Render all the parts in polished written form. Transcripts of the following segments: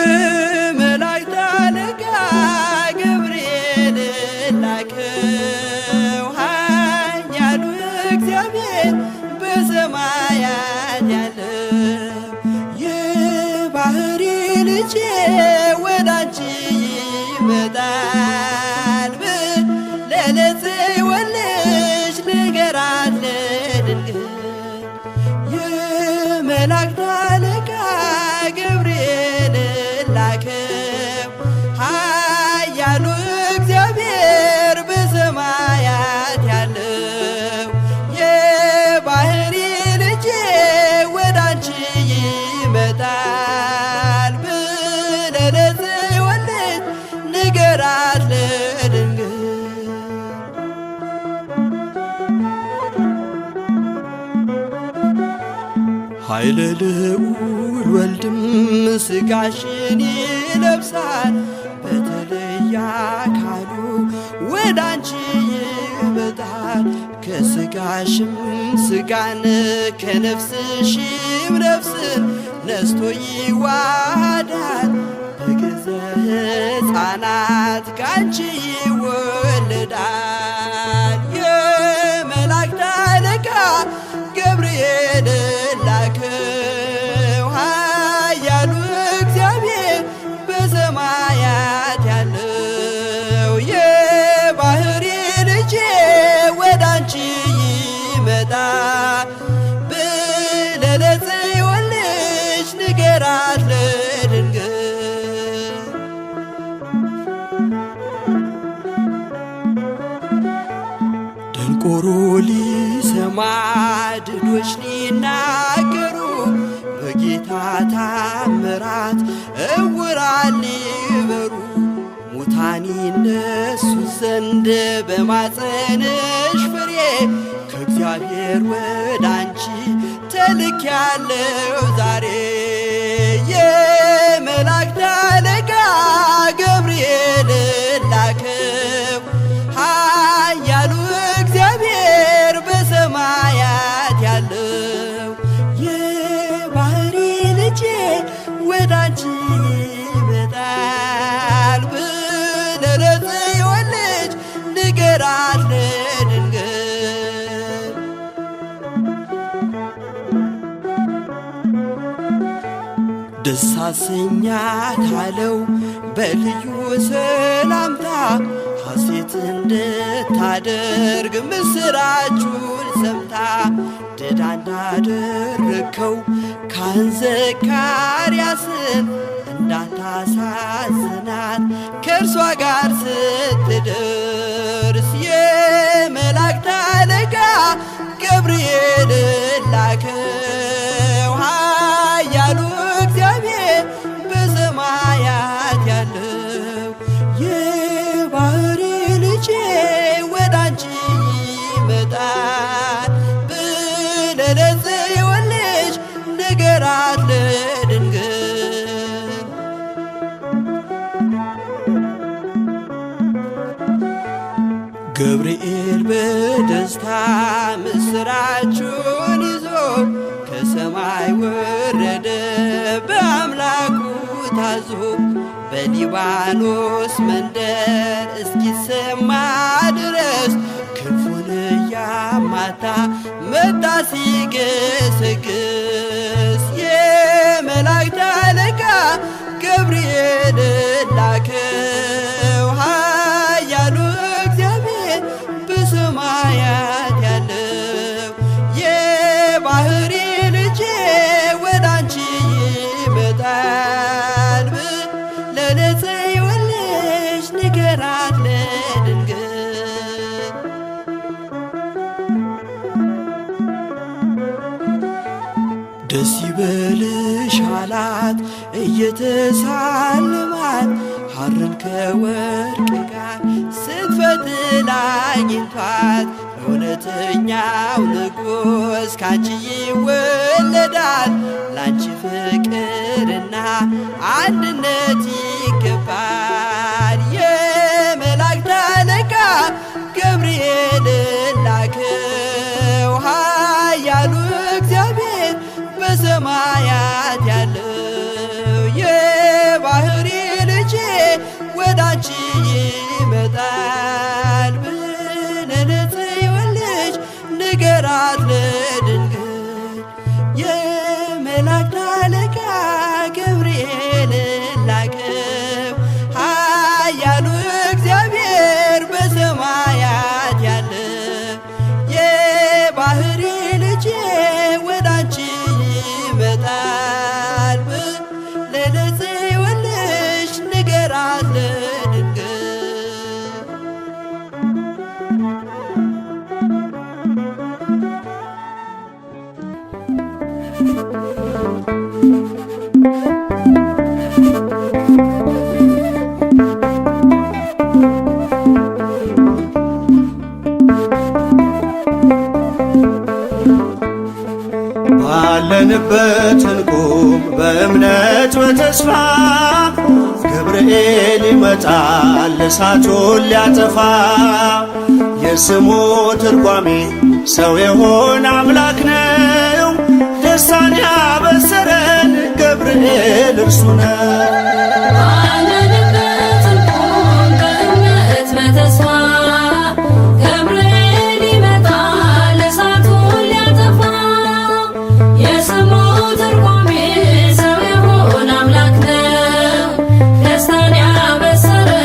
የመላእክት አለቃ ገብርኤል ላከው ኃያሉ እግዚአብሔር በሰማያት ያለው የባህሪ ልጄ ወዳንቺ ይመጣል ለጽዮን ልጅ ንገራት ለድንግል የመላእክት አለቃ ገብርኤል ላከው ኃያሉ እግዚአብሔር በሰማያት ያለው የባህሪ ልጄ ወዳንቺ ይመጣል ለጽዮን ልጅ ንገራት ለድንግል ኃይለ ልዑል ወልድም ሥጋሽን ይለብሳል በተለየ አካሉ ወዳንቺ ይመጣል ከሥጋሽም ሥጋን ከነፍስሽም ነፍስን ነስቶ ይዋሃዳል በገዛ ሕፃናት ካንቺ ይወለዳል የመላእክት አለቃ ገብርኤል ላከው ኃያሉ እግዚአብሔር በሰማያት ያለው የባህሪ ልጄ ወዳንቺ ይመጣል ለጽዮን ልጅ ንገራት ለድንግል ደንቆሮ ሊሰማ ድዶች ሊናገሩ በጌታ ታምራት ዕውራን ሊበሩ ሙታን ይነሱ ዘንድ በማፀንሽ ፍሬ ከእግዚአብሔር ወዳንቺ ተልኬያለሁ ዛሬ የመላእክት አለቃ ገብርኤል ላከው ኃያሉ እግዚአብሔር በሰማያት ያለው የባህሪ ልጄ ወዳንቺ ይመጣል ለጽዮን ልጅ ንገራት ለድንግል ደስ አሰኛት አለው በልዩ ሰላምታ ሐሴት እንድታደርግ ምስራቹን ሰምታ ድዳ እንዳደረከው ካህን ዘካርያስን እንዳታሳዝናት ከእርሷ ጋር ስትደርስ የመላእክት አለቃ ገብርኤል ላከው ኃያሉ እግዚአብሔር በሰማያት ያለው የባህሪ ልጄ ወዳንቺ ይመጣል ለጽዮን ልጅ ንገራት ለድንግል ገብርኤል በደስታ ምስራቹን ይዞ ከሰማይ ወረደ በአምላኩ ታዞ በሊባኖስ መንደር እስኪሰማ ድረስ ክንፉን እያማታ መጣ ሲገሰግስ የመላእክት አለቃ ገብርኤል ላከው ኃያሉ እግዚአብሔር በሰማያት ያለው የባህሪ ልጄ ወዳንቺ ይመጣል ለጽዮን ልጅ ንገራት ለድንግል ደስ ይበልሽ አላት እየተሳለማት ሐርን ከወርቅ ጋር ስትፈትል አግኝቷት እውነተኛው ንጉሥ ካንቺ ይወለዳል ላንቺ ፍቅርና አንድነት ይገባል የመላእክት ይመጣል ብለህ ለጽዮን ልጅ ንገራት ለድንግል። የመላእክት አለቃ ገብርኤልን ላከው ኃያሉ እግዚአብሔር በሰማያት ያለ የባህሪ ልጄ ወዳንቺ ይመጣል ብለህ ለጽዮን ልጅ ንገራት ለድንግል። ባለንበት እንቁም በእምነት በተስፋ ገብርኤል ይመጣል እሳቱን ሊያጠፋ። የስሙ ትርጓሜ ሰው የሆነ አምላክ ነው። ደስታን ያበሰረን ገብርኤል እርሱ ነው። ባለንበት እንቁም በእምነት በተስፋ ገብርኤል ይመጣል እሳቱን ሊያጠፋ። የስሙ ትርጓሜ ሰው የሆነ አምላክ ነው። ደስታን ያበሰረን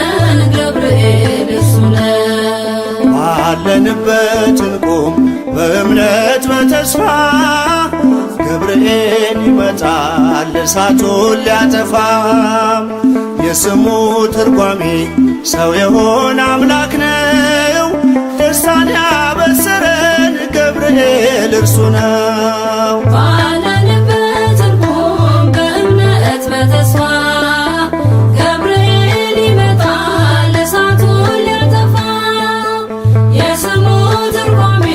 ገብርኤል እርሱ ነው። ባለንበት እንቁም በእምነት በተስፋ ገብርኤል ይመጣል እሳቱን ሊያጠፋ። የስሙ ትርጓሜ ሰው የሆነ አምላክ ነው። ደስታን ያበሰረን ገብርኤል እርሱ ነው። ባለንበት እንቁም በእምነት በተስፋ ገብርኤል ይመጣል እሳቱን ሊያጠፋ። የስሙ ትርጓሜ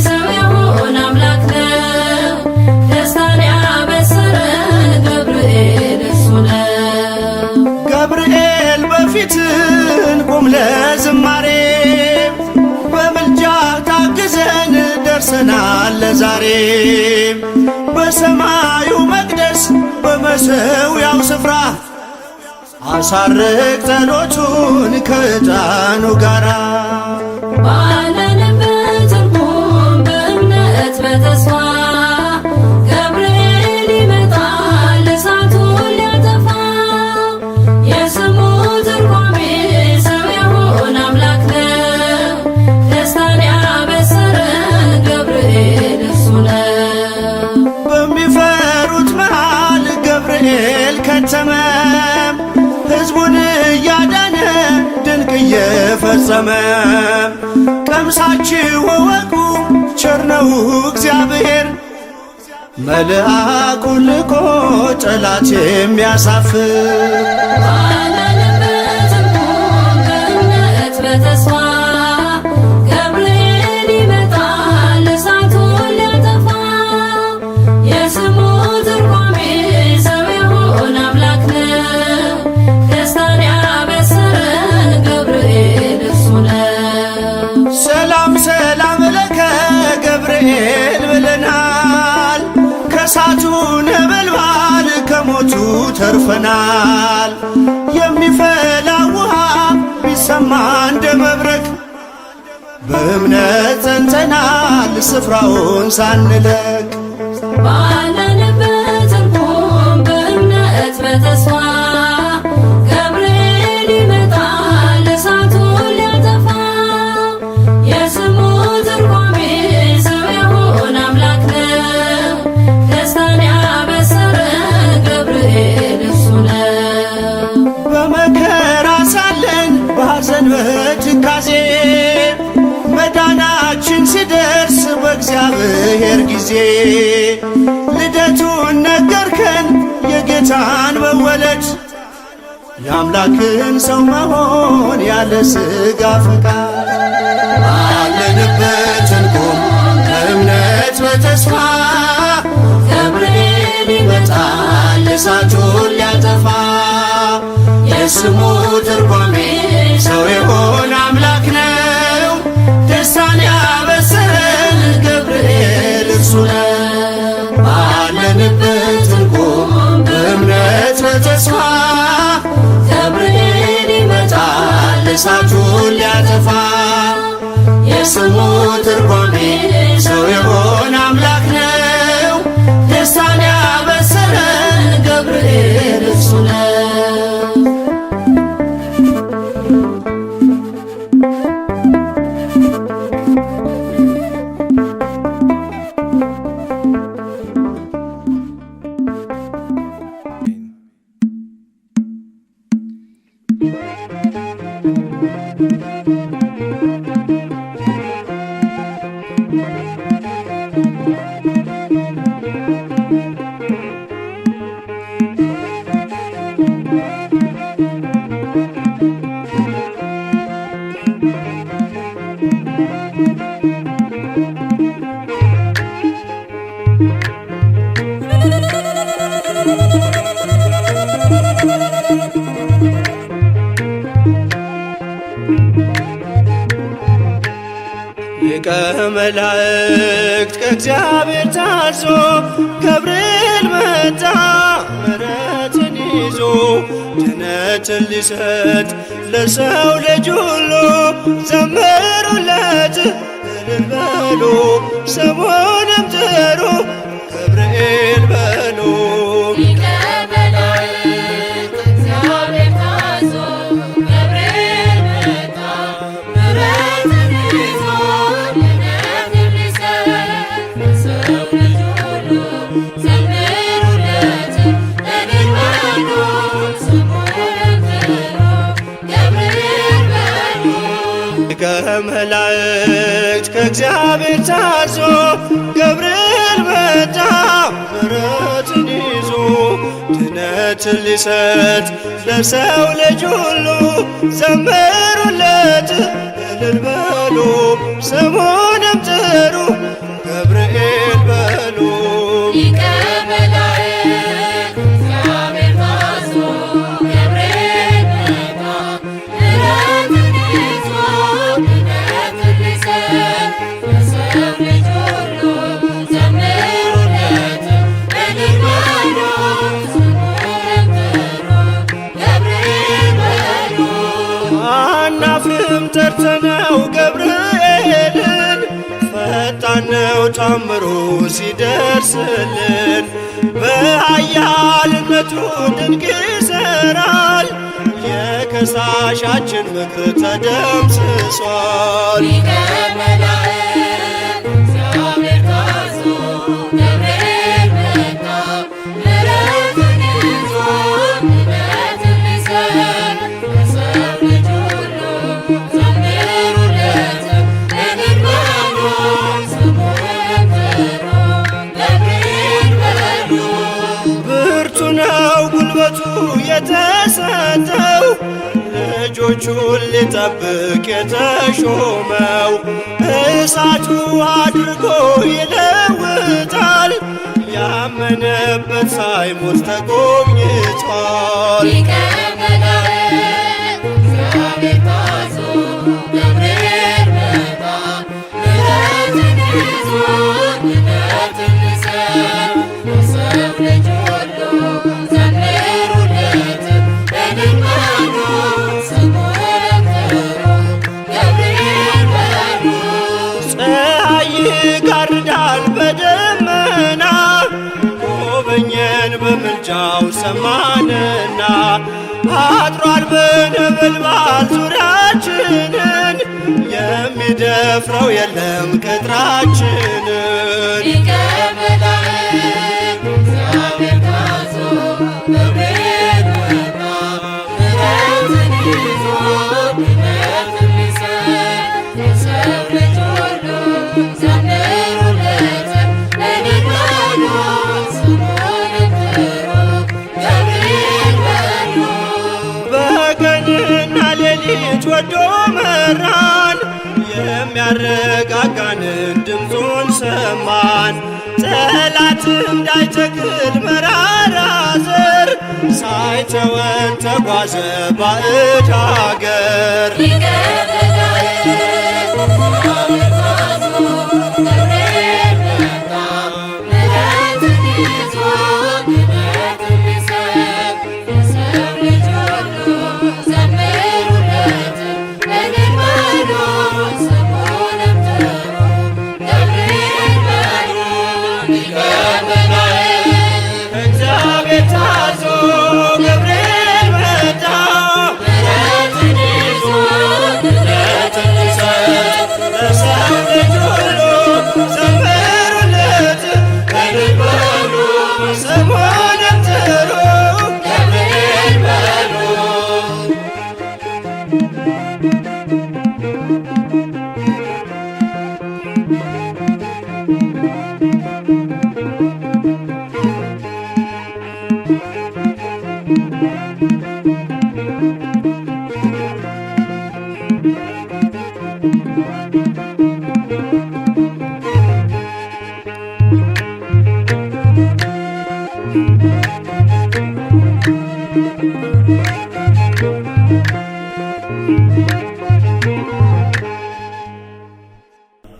ሰው የሆነ አምላክ ነው። ደስታን ያበሰረን ገብርኤል እርሱ ነው። ገብርኤል በፊት እንቁም ለዝማሬ በምልጃ ታግዘን ደርሰናል ለዛሬ። በሰማዩ መቅደስ በመሠዊያው ስፍራ አሳርቅ ጸሎቱን ከዕጣኑ ጋራ። ባለንበት እንቁም በእምነት በተስፋ ገብርኤል ይመጣል እሳቱን ሊያጠፋ። የስሙ ትርጓሜ ሰው የሆነ አምላክ ነው። ደስታን ያበሰረን ገብርኤል እርሱ ነው። በሚፈሩት መሃል ገብርኤል ከተመ ሕዝቡን እያዳነ ድንቅ እየፈጸመ። ቀምሳችሁ እወቁ ቸር ነው እግዚአብሔር መልአኩን ልኮ ጠላት የሚያሳፍር። ባለንበት እንቁም በእምነት በተስፋ ገብርኤል ይመጣል እሳቱን ሊያጠፋ። የስሙ ትርጓሜ ሰው የሆነ አምላክ ነው። ደስታን ያበሰረን ገብርኤል እርሱ ነው። ሰላም ሰላም ለከ ገብርኤል ብለናል። ከእሳቱ ነበልባል ከሞቱ ተርፈናል። የሚፈላ ውሃ ቢሰማ እንደ መብረቅ በእምነት ጸንተናል ስፍራውን ሳንለቅ። ባለንበት እንቁም በእምነት በተስፋ ገብርኤል ይመጣል እሳቱን ሊያጠፋ። የስሙ ትርጓሜ ሰው የሆነ አምላክ ነው። ደስታን ያበሰረን ገብርኤል እርሱ ነው። በመከራ ሳለን በሐዘን በትካዜ መዳናችን ሲደርስ በእግዚአብሔር ጊዜ ልደቱን ነገርከን የጌታን መወለድ የአምላክን ሰው መሆን ያለ ሥጋ ፈቃድ። ባለንበት እንቁም በእምነት በተስፋ ገብርኤል ይመጣል እሳቱን ሊያጠፋ። የስሙ ትርጓሜ ሰው የሆነ አምላክ ነው። ደስታን ያበሰረን ገብርኤል እርሱ ነው። ባለንበት እንቁም በእምነት በተስፋ ገብርኤል ይመጣል እሳቱን ሊያጠፋ የስሙ ትርጓሜ ሰው የሆነ አምላክ ነው። ደስታን ያበሰረን ገብርኤል እሱ ነው። ሊቀ መላእክት ከእግዚአብሔር ታዞ ገብርኤል መጣ ምሕረትን ይዞ ድነትን ሊሰጥ ለሰው ልጅ ሁሉ ዘምሩለት እልል በሉ ስሙንም ጥሩ ገብርኤል በሉ። ከመላእክት ከእግዚአብሔር ታዞ ገብርኤል መጣ ምሕረትን ይዞ ድነትን ሊሰጥ ለሰው ልጅ ሁሉ ዘምሩለት እልል በሉ ስሙንም ጥሩ ገብርኤል በሉ። አናፍርም ጠርተነው ገብርኤልን ፈጣን ነው ታምሩ ሲደርስልን በኃያልነቱ ድንቅ ይሠራል የከሳሻችን ምክር ተደምስሷል። የተሰጠው ልጆቹን ሊጠብቅ የተሾመው እሳቱ አድርጎ ይለውጣል ያመነበት ሳይሞት ተጎብኝቷል። ይጋርዳል በደመና ጎበኘን በምልጃው ሰማንና አጥሯል በነበልባል ዙሪያችንን የሚደፍረው የለም ቅጥራችንን። ወዶ መራን የሚያረጋጋንን ድምፁን ሰማን ጠላት እንዳይተክል መራራ ዘር ሳይተወን ተጓዘ ባዕድ አገር።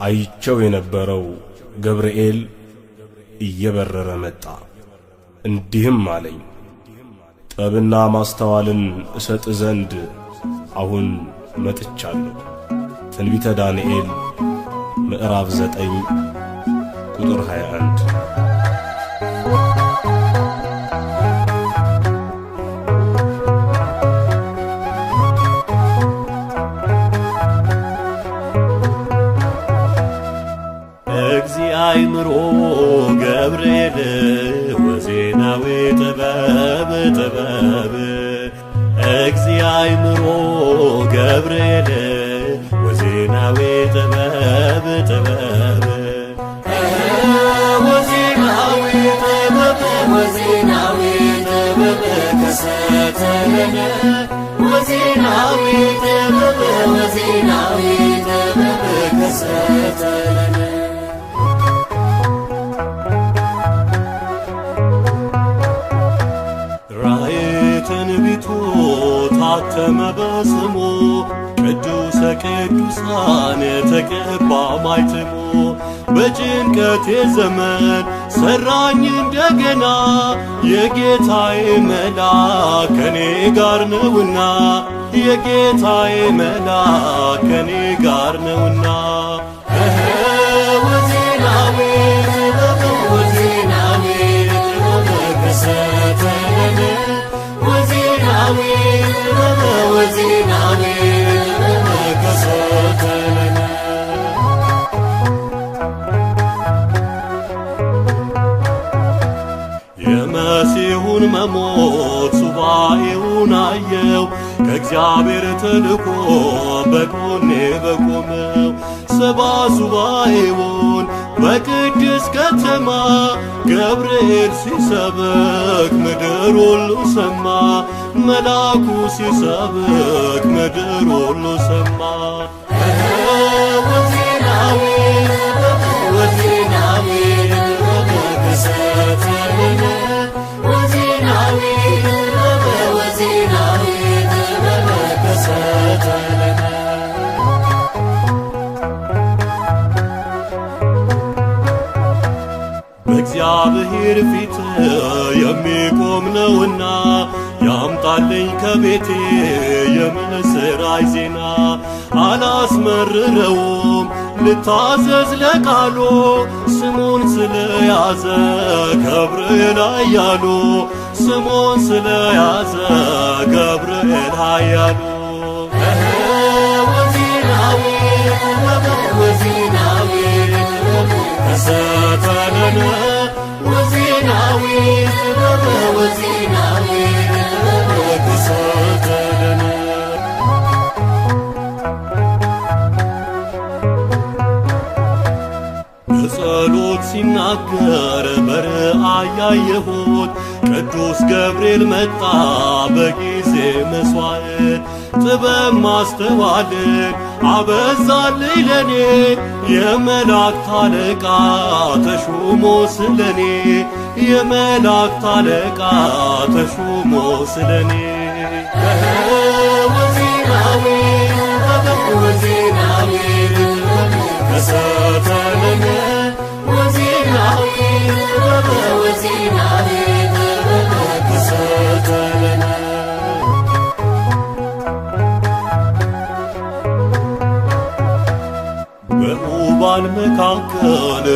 አይቸው የነበረው ገብርኤል እየበረረ መጣ፣ እንዲህም አለኝ፣ ጥበብና ማስተዋልን እሰጥ ዘንድ አሁን መጥቻለሁ። ትንቢተ ዳንኤል ምዕራፍ 9 ቁጥር 21። እግዚአብሔር ገብርኤል ወዜናዊ ጥበብ እግዚአብሔር ገብርኤል ወዜናዊ ጥበብ ወዜናዊ ጥበብ ከሰተለነ ወዜናዊ ጥበብ ከሰተለነ ትንቢቱ ታተመ በስሙ ቅዱሰ ቅዱሳን ተቀባ ማይትሙ በጭንቀቴ ዘመን ሰራኝ እንደገና የጌታዬ መልአክ ከኔ ጋር ነውና የጌታዬ መልአክ ከኔ ጋር ነውና ወዜናዊ ከሰተለነ ወዜናዊ ከሰተለነ የመሲሁን መሞት ሱባኤውን አየው ከእግዚአብሔር ተልኮ በጎኔ በቆመው ሰባ ሱባኤውን በቅድስ ከተማ ገብርኤል ሲሰብክ ምድር ሁሉ ሰማ መልአኩ ሲሰብክ ምድር ሁሉ ሰማ ወዜናዊ ከሰተለነ ወዜናዊ ከሰተለነ በእግዚአብሔር ፊት የሚቆም ነውና ያምጣልኝ ከቤቴ የምስራች ዜና አላስመርረውም ልታዘዝ ለቃሉ ስሙን ስለያዘ ገብርኤል ኃያሉ ስሙን ስለያዘ ገብርኤል ኃያሉ ወዜናዊ ከሰተለነ ወዜናዊ ከሰተለነ በጸሎት ሲናገር በራእይ ያየሁት ቅዱስ ገብርኤል መጣ በጊዜ መሥዋዕት ጥበብ ማስተዋልን አበዛልኝ ለኔ የመላእክት አለቃ ተሾሞ ስለኔ የመላእክት አለቃ ተሾሞ ስለኔ ወዜናዊ ከሰተለነ ወዜናዊ ከሰተለነ በኡባን መካከል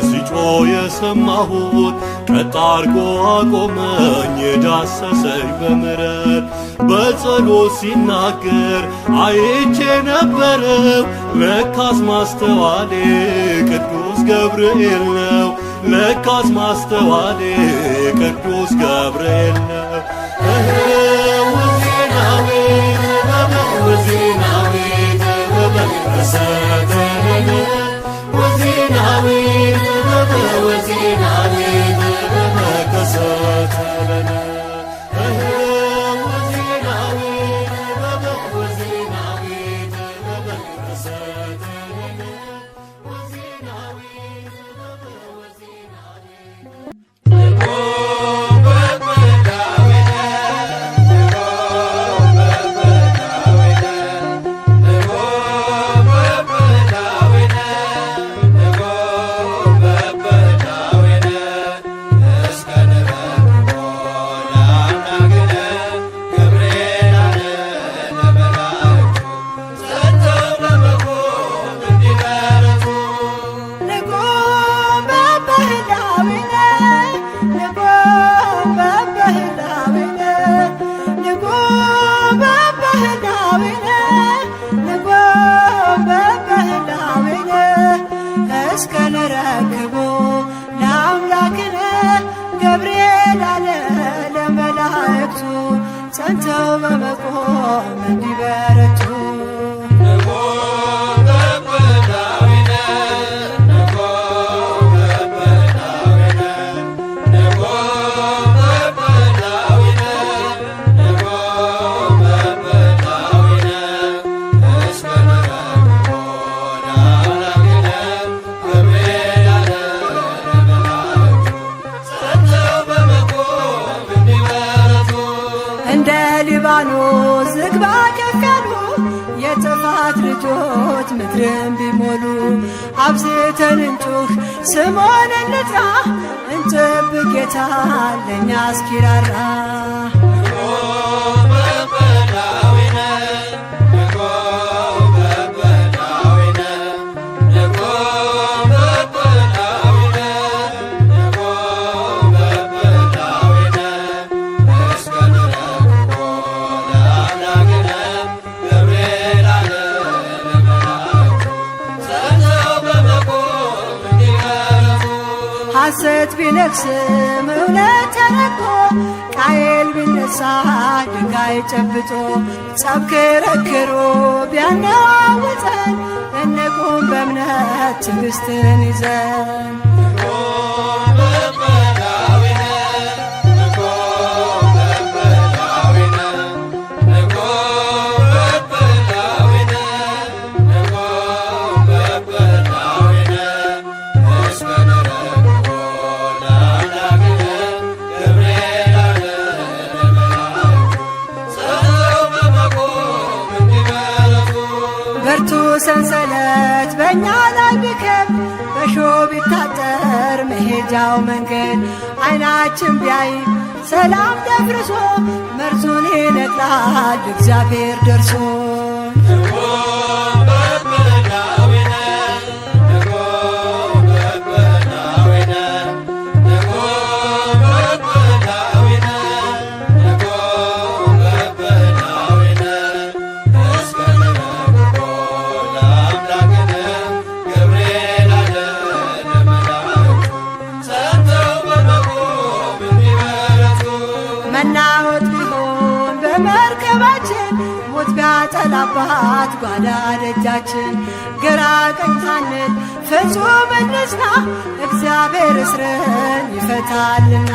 ሲጮህ የሰማሁት ቀጥ አርጎ አቆመኝ ዳሰሰኝ በምሕረት በጸሎት ሲናገር አይቼ ነበረው ለካስ ማስተዋሌ ቅዱስ ገብርኤል ነው ለካስ ማስተዋሌ ቅዱስ ገብርኤል ነው ወዜናዊ ከሰተለነ ወዜናዊ ከሰተለነ ወዜናዊ ጸንተው በመቆም እንዲበረቱ ሊባኖስ ዝግባ ከፍ ያሉ የጥፋት ልጆች ምድርን ቢሞሉ አብዝተን እንጩህ ስሙን እንጥራ እንጠብቅ ጌታን ለእኛ እስኪራራ ሐሰት ቢነግስም እውነት ተረቆ ቃየል ቢነሳ ድንጋይ ጨብጦ ጸብ ክርክሩ ቢያነዋውጠን እንቁም በእምነት ትዕግስትን ይዘን ሰንሰለት በእኛ ላይ ቢከብ በሾህ ቢታጠር መሄጃው መንገድ ዓይናችን ቢያይ ሰላም ደፍርሶ መርዙን ይነቅላል እግዚአብሔር ደርሶ መናወጥ ቢሆን በመርከባችን ሞት ቢያጠላባት ጓዳ ደጃችን ግራ ቀኝ ሳንል ፍጹም እንጽና እግዚአብሔር እስርን ይፈታልና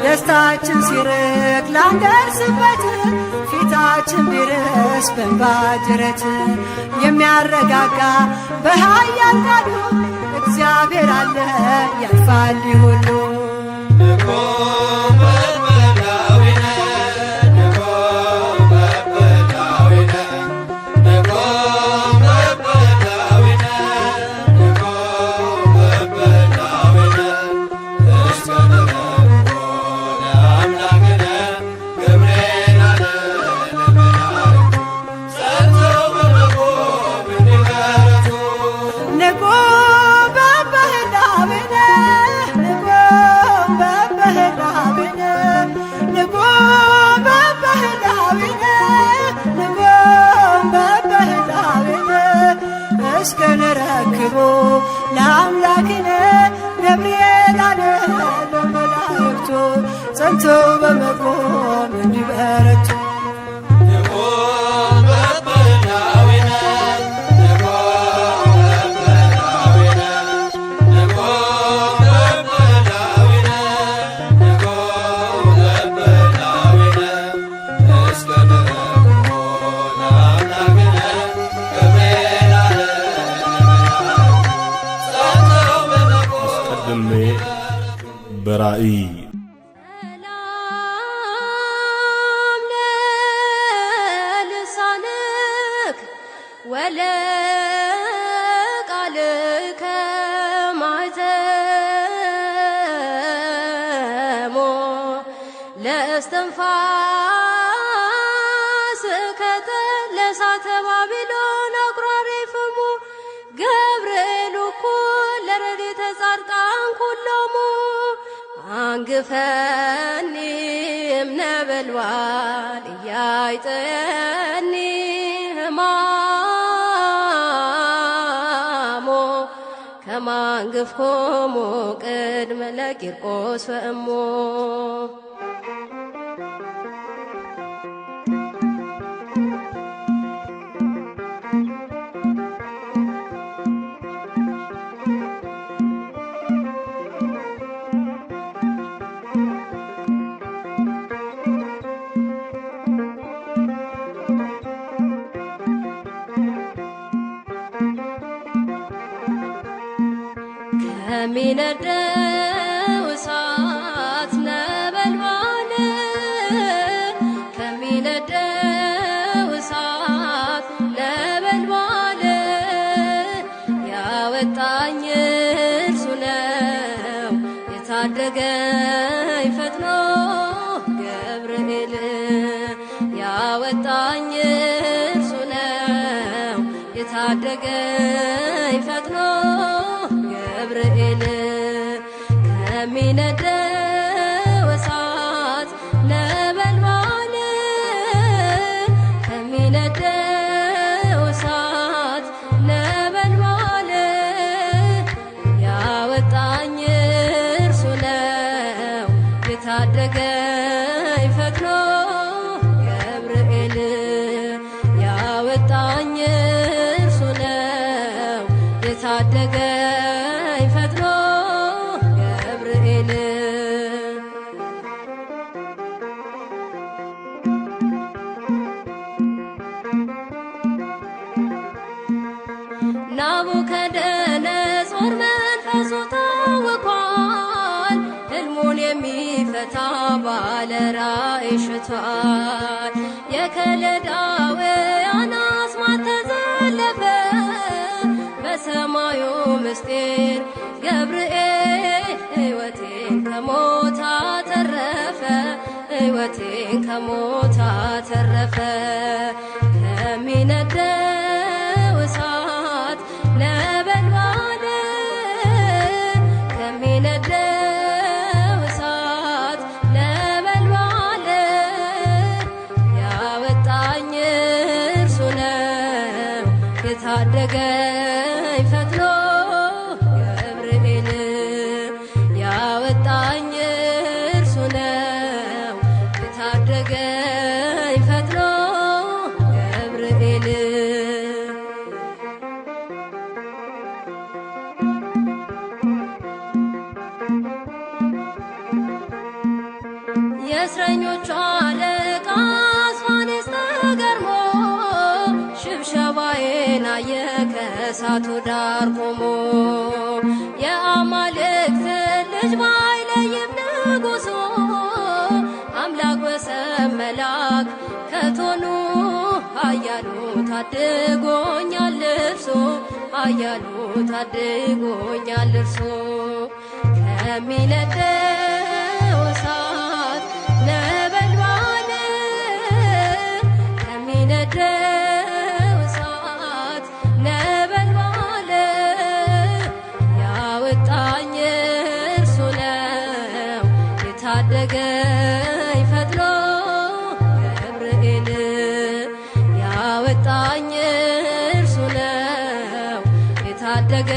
ደስታችን ሲርቅ ላንደርስበት ፊታችን ቢርስ በእንባ ጅረት የሚያረጋጋ በኃያል ቃሉ እግዚአብሔር አለ ያልፋል ሁሉ እስከንረክቦ ለአምላክነ ገብርኤል አለ ለመላእክቱ ጸንተው በመቆም እንዲበረቱ በራእይ ሰላም ለልሳንክ ወለቃልከ ማኅተሞ ለእስትንፋስከ ለእሳተ ባቢሎን አቁራሪፍሙ ኩሎሙ አንግፈኒ እምነበልባል ኢያይጥየኒ ሕማሞ ከማንግፍኮሙ ቅድመ ለቂርቆስ ወእሞ ከሚነደው እሳት ነበልባል ከሚነደው እሳት ነበልባል ያወጣኝ እርሱ ነው የታደገኝ ፈጥኖ ገብርኤል ያወጣኝ እርሱ ነው የታደገኝ ፈጥኖ ገብርኤል ከሚነደው እሳት ነበልባል ከሚነደው እሳት ነበልባል ያወጣኝ እርሱ ነው የታደገኝ ፈጥኖ ገብርኤል ያወጣኝ እርሱ ነው የታደገኝ ፈጥኖ ገብርኤል ናቡከደነጾር መንፈሱ ታውኳል ሕልሙን የሚፈታ ባለ ራእይ ሽቷል የከለዳውያን አስማት ተዘለፈ በሰማዩ ምስጢር ገብርኤል ሕይወቴን ከሞት አተረፈ ሕይወቴን ከሞት አተረፈ ከሚነደው እሳት ነበልባል ከሚነደው እሳት ነበልባል ያወጣኝ እርሱ ነው የታደገኝ ፈጥኖ ገብርኤል ያወጣኝ እርሱ ነው የታደገኝ ፈጥኖ ገብርኤል የእስረኞቹ አለቃ አስፋኔስ ተገርሞ ሽብሸባዬን አየ ከእሳቱ ዳር ቆሞ የአማልክት ልጅ ባይለይም ንጉሡ አምላክ ወሰብ መላክ ከቶኑ ኃያሉ ታድጎኛል እርሱ ኃያሉ ታድጎኛል እርሱ ከሚነደው እሳት ነበልባል ከሚነደው እሳት ነበልባል ያወጣኝ እርሱ ነው የታደገኝ ፈጥኖ ገብርኤል ያወጣኝ እርሱ ነው የታደገኝ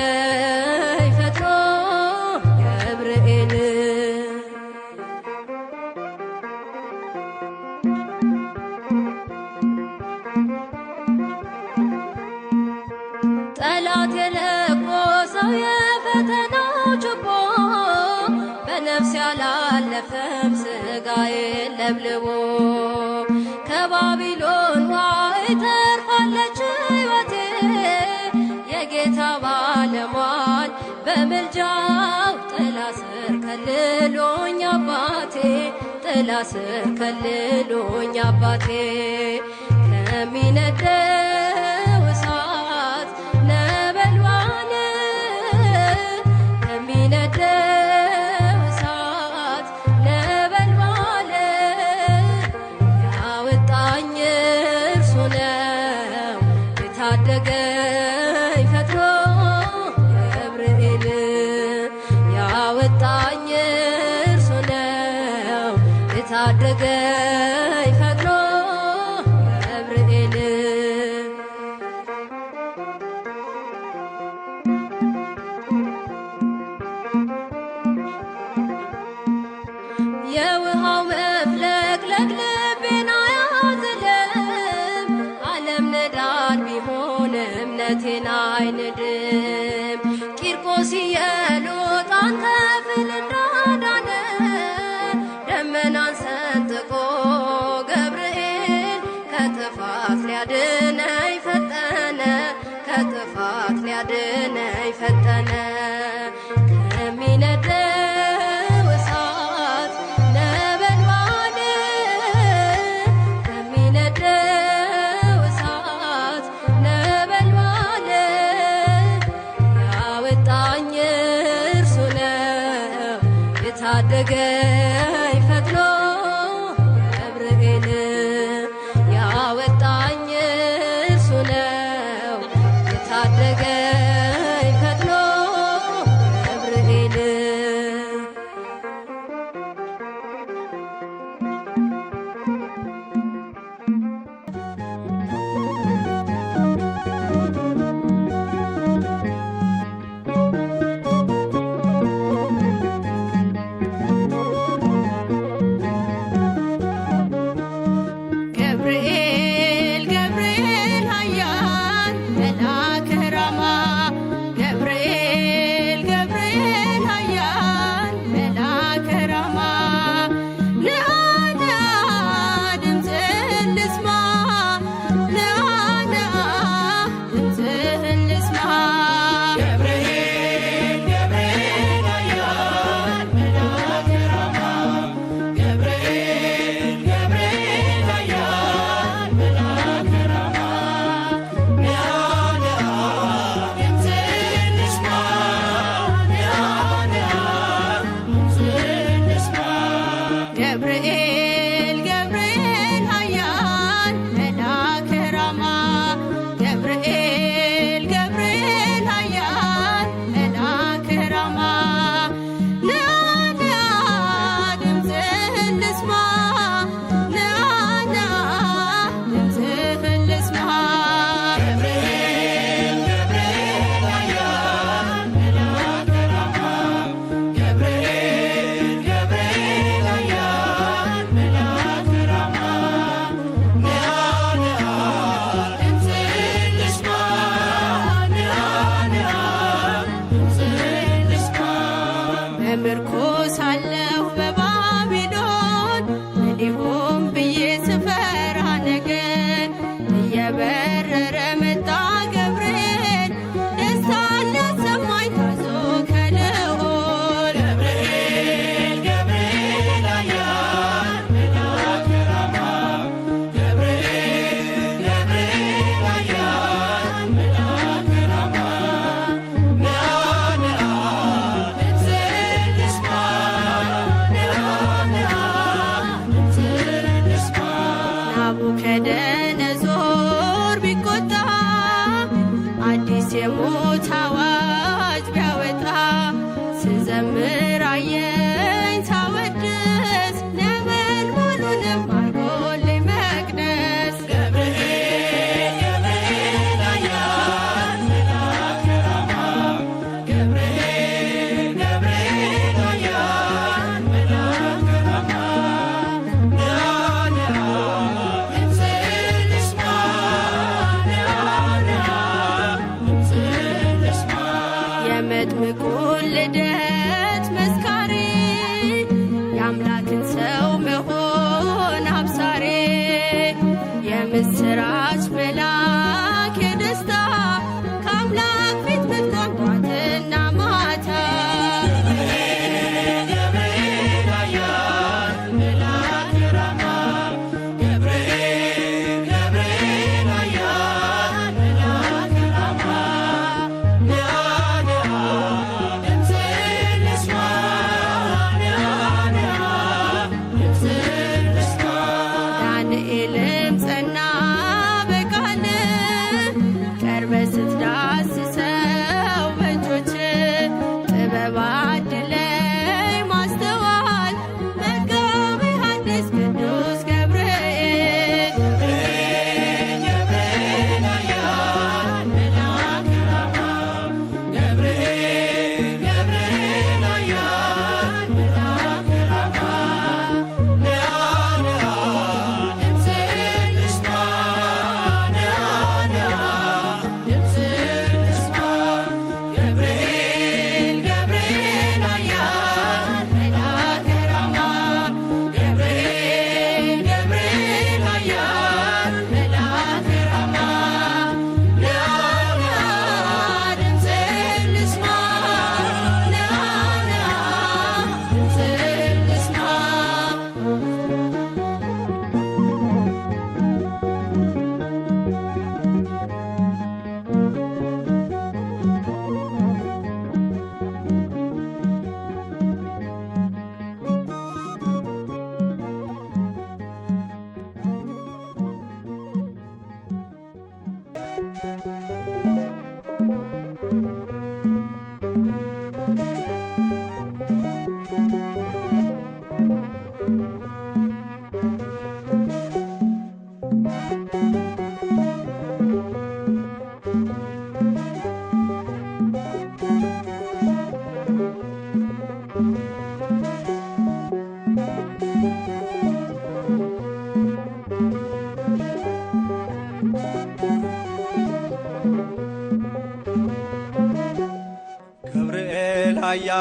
ፈጥኖ ገብርኤል ጠላት የለኮሰው የፈተናው ችቦ በነፍስ ያላለፈም ሥጋዬን ለብልቦ ከባቢሎን ዋይ ተርፋለች ሕይወቴ የጌታ ባለሟል በምልጃው ጥላ ስር ከልሎኝ አባቴ ጥላ ስር ከልሎኝ አባቴ ከሚነደው እሳት ነበልባል ከሚነደው እሳት ነበልባል ያወጣኝ እርሱ ነው የታደገኝ ፈጥኖ ገብርኤል ያወ ያወጣኝ እርሱ ነው የታደገኝ ፈጥኖ ገብርኤል የውሃው መፍለቅለቅ ልቤን አያዝልም ዓለም ንዳድ ቢሆን እምነቴን አይንድም ቂርቆስ ኢየሉጣ አንተ ፍል እንዳዳነ ደመናን ሰንጥቆ ገብርኤል ከጥፋት ሊያድነኝ ፈጠነ ከጥፋት ሊያድነኝ ፈጠነ ከሚነደው እሳት ነበልባል ከሚነደው እሳት ነበልባል ያወጣኝ እርሱ ነው የታደገኝ ፈጥኖ ገብርኤል ያወጣኝ እርሱ ነው የታደገኝ ፈጥኖ ገብርኤል ገብርኤል ገብርኤል ኃያል መልአከ ራማ ገብርኤል ገብርኤል ኃያል መልአከ ራማ ንአ ንአ ድምፅህን ልስማ ንአ ንአ ድምፅህን ልስማ ገብርኤል ገብርኤል ኃያል መልአከ ራማ ገብርኤል ገብርኤል ኃያል መልአከ ራማ ንአ ንአ ድምፅህን ልስማ ንአ ንአ ድምፅህን ልስማ ገብርኤል ገብርኤል ኃያል መልአከ ራማ ገብርኤል ገብርኤል ኃያል መልአከ ራማ ንአ ንአ ድምፅህን ልስማ ንአ ንአ ድምፅህን ልስማ ገብርኤል ገብርኤል ኃያል መልአከ ራማ ገብርኤል ገብርኤል ኃያል መልአከ ራማ ንአ ንአ ድምፅህን ልስማ ንአ ንአ ድምፅህን ልስማ በምርኮ ሳለሁ በባቢሎን ምን ይሆን ብዬ ስፈራ ነገን እየበረረ መጣ ገብርኤል ደስታን ሊያሰማኝ ታዞ ከልዑል ገብርኤል ገብርኤል ኃያል መልአከ ራማ ገብርኤል ገብርኤል ኃያል መልአከ ራማ ንአ ንአ ድምፅህን ልስማ ንአ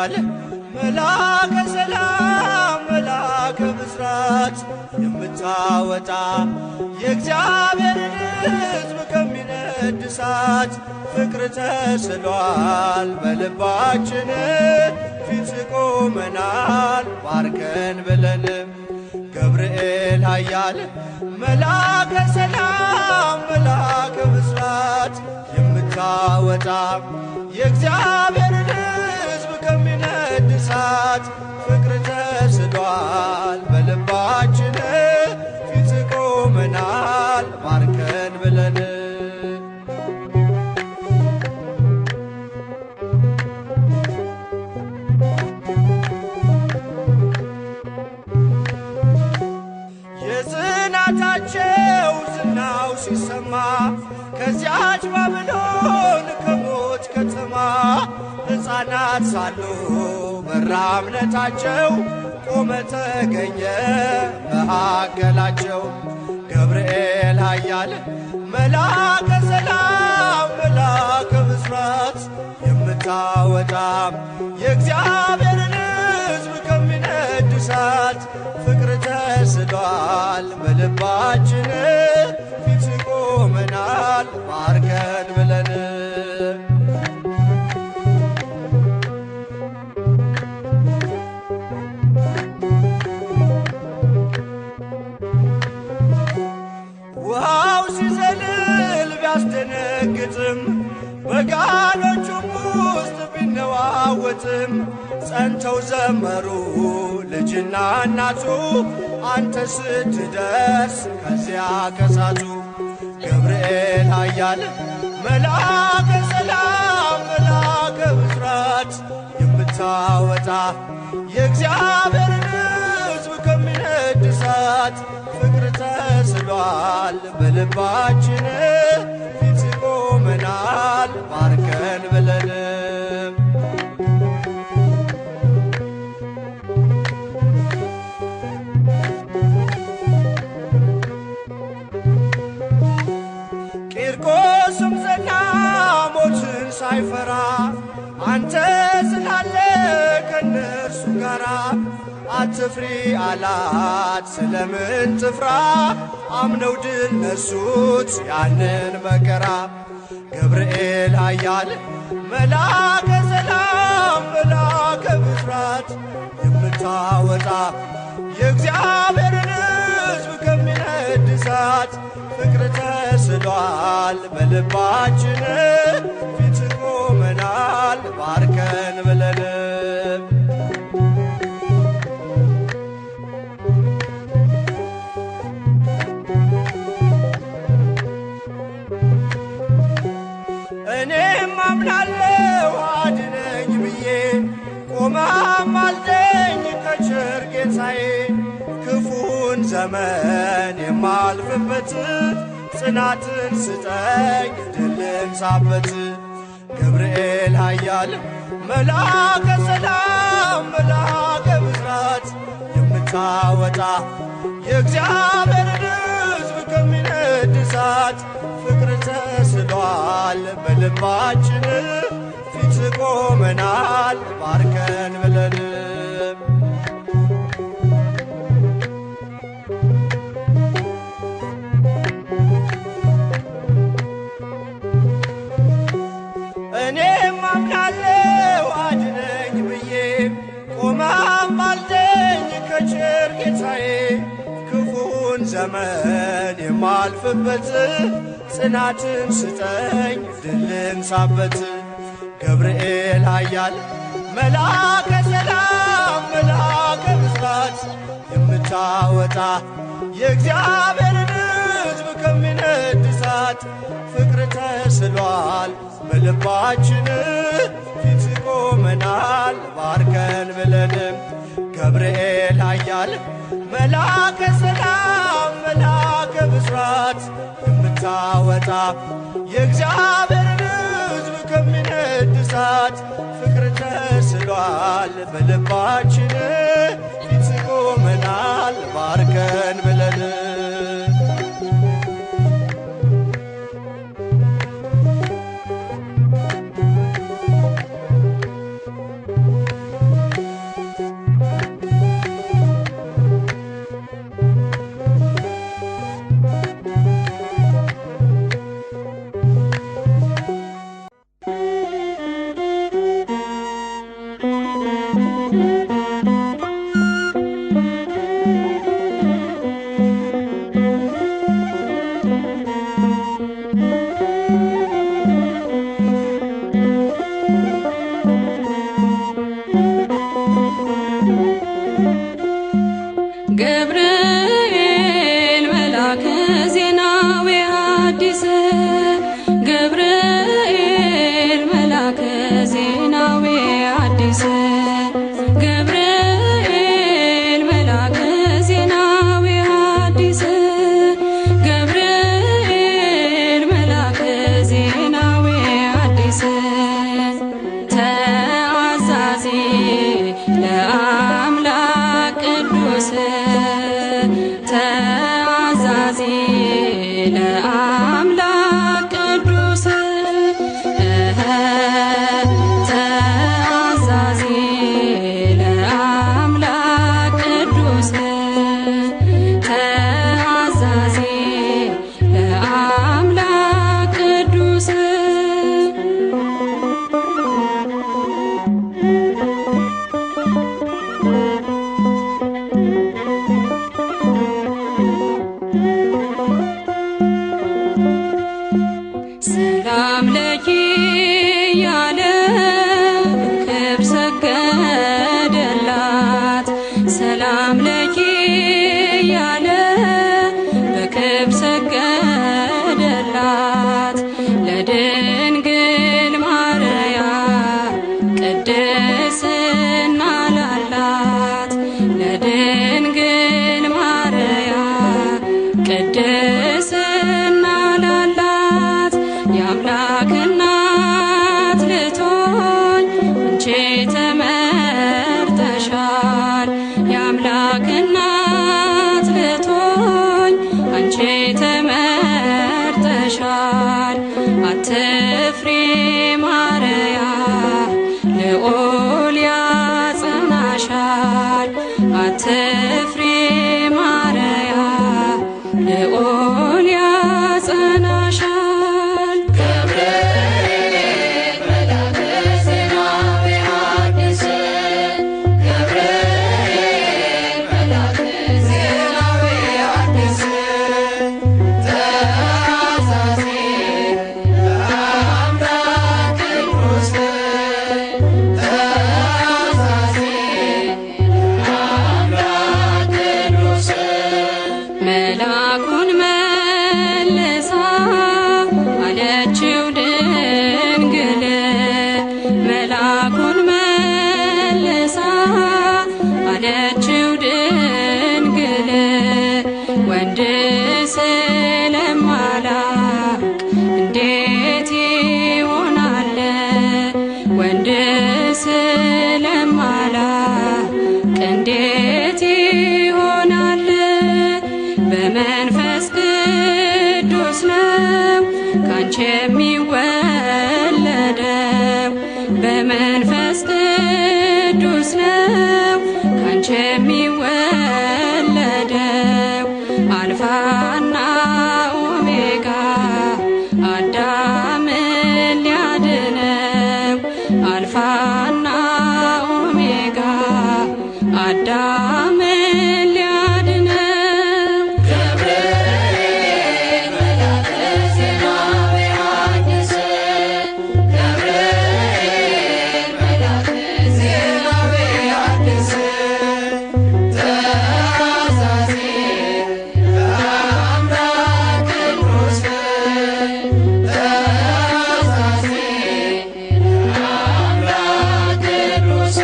ኃያል መላከ ሰላም መላከ ብስራት የምታወጣ የእግዚአብሔርን ሕዝብ ከሚነድ እሳት ፍቅር ተስሏል በልባችን ፊት ቆመናል ባርከን ብለን ገብርኤል ኃያል መላከ ሰላም መላከ ብስራት የምታወጣ የእግዚአብሔርን ሕዝብ ከሚነድ እሳት ፍቅር ተስሏል በልባችን ፊት ቆመናል ባርከን ብለን የጽናታቸው ዝናው ሲሰማ ከዚያች ባቢሎን ከሞት ከተማ ሕፃናት ሳሉ በራ እምነታቸው ቆመ ተገኘ መካከላቸው ገብርኤል ኃያል መላከ ሰላም መላከ ብስራት የምታወጣ የእግዚአብሔርን ሕዝብ ከሚነድ እሳት ፍቅር ተስሏል በልባችን ፊት ቆመናል ባርከን ብለን ውሃው ሲዘልል ቢያስደነግጥም በጋኖቹም ውስጥ ቢነዋወጥም ጸንተው ዘመሩ ልጅና እናቱ አንተ ስትደርስ ከዚያ ከሳቱ ገብርኤል ኃያል መላከ ሰላም መላከ ብስራት የምታወጣ የእግዚአብሔርን ሕዝብ ከሚነድ እሳት ፍቅር ተስሏል በልባችን ፊት ቆመናል ባርከን ብለን ቂርቆስም ጸና ሞትን ሳይፈራ አንተ ስላለ ከነርሱ ጋራ አትፍሪ አላት ስለምን ትፍራ አምነው ድል ነሱት ያንን መከራ ገብርኤል ኃያል መላከ ሰላም መላከ ብስራት የምታወጣ የእግዚአብሔርን ሕዝብ ከሚነድ እሳት ፍቅር ተስሏል በልባችን ፊት ቆመናል ባርከን ብለን እኔም አምናለሁ አድነኝ ብዬ ቆመህ አልደኝ ከቸር ጌታዬ ክፉን ዘመን የማልፍበት ጽናትን ስጠኝ ድልን ሳበት ገብርኤል ኃያል መላከ ሰላም መላከ ብስራት የምታወጣ የእግዚአብሔርን ሕዝብ ከሚነድ እሳት ፍቅር ተስሏል በልባችን ፊት ቆመናል ባርከን ብለን እኔም አምናለሁ አድነኝ ብዬ ቆመህ አልደኝ ከቸር ጌታዬ ክፉን ዘመን የማልፍበት ጽናትን ስጠኝ ድልን ሳበት ገብርኤል ኃያል መላከ ሰላም መላከ ብስራት የምታወጣ የእግዚአብሔርን ሕዝብ ከሚነድ እሳት ፍቅር ተስሏል በልባችን ፊት ቆመናል ባርከን ብለን ገብርኤል ኃያል መላከ ሰላም መላከ ብስራት የምታወጣ የእግዚአብሔርን ሕዝብ ከሚነድ እሳት ፍቅር ተስሏል በልባችን ፊት ቆመናል ባርከን ብለን ገብርኤል መልአከ ዜናዊ ሐዲስ ገብርኤል መልአከ ዜናዊ ሐዲስ ገብርኤል መልአከ ዜናዊ ሐዲስ ገብርኤል መልአከ ዜናዊ ሐዲስ ተአዛዚ ለአምላክ ቅዱስ ተአዛዚ ለአምላክ ቅዱስ ተአዛዚ ለአምላክ ቅዱስ ተአዛዚ ለአምላክ ቅዱስ ሰላም ለኪ ያለ በክብር ሰገደላት ሰላም ለኪ ያለ በክብር ሰገደላት ለድንግል ማርያም ቅድስና ላላት ለድንግል ማርያም ቅድስና ላላት የአምላክ እናት ልትሆኝ አንቺ ተመርጠሻል የአምላክ እናት ልትሆኝ አንቺ ተመርጠሻል አትፍሪ ማርያም ልዑል ያጸናሻል አትፍሪ ማርያም ልዑል ያጸናሻል ገብርኤል መልአከ ዜናዊ ሐዲስ ገብርኤል መልአከ ዜናዊ ሐዲስ ተአዛዚ ለአምላክ ቅዱስ ተአዛዚ ለአምላክ ቅዱስ መልአኩን መልሳ አለችው ድንግል መልአኩን መልሳ አለችው ድንግል ወንድ ስለማላቅ እንዴት ይሆናል ወንድ ስለማላቅ እንዴት ይሆናል በመንፈስ ቅዱስ ነው ካንቺ የሚወለደው በመንፈስ ቅዱስ ነው ካንቺ የሚወለደው አልፋና ኦሜጋ አዳምን ሊያድነው አልፋና ኦሜጋ አዳምን ሊያድነው ገብርኤል መልአከ ዜናዊ ሐዲስ ገብርኤል መልአከ ዜናዊ ሐዲስ ተአዛዚ ለአምላክ ቅዱስ ተአዛዚ ለአምላክ ቅዱስ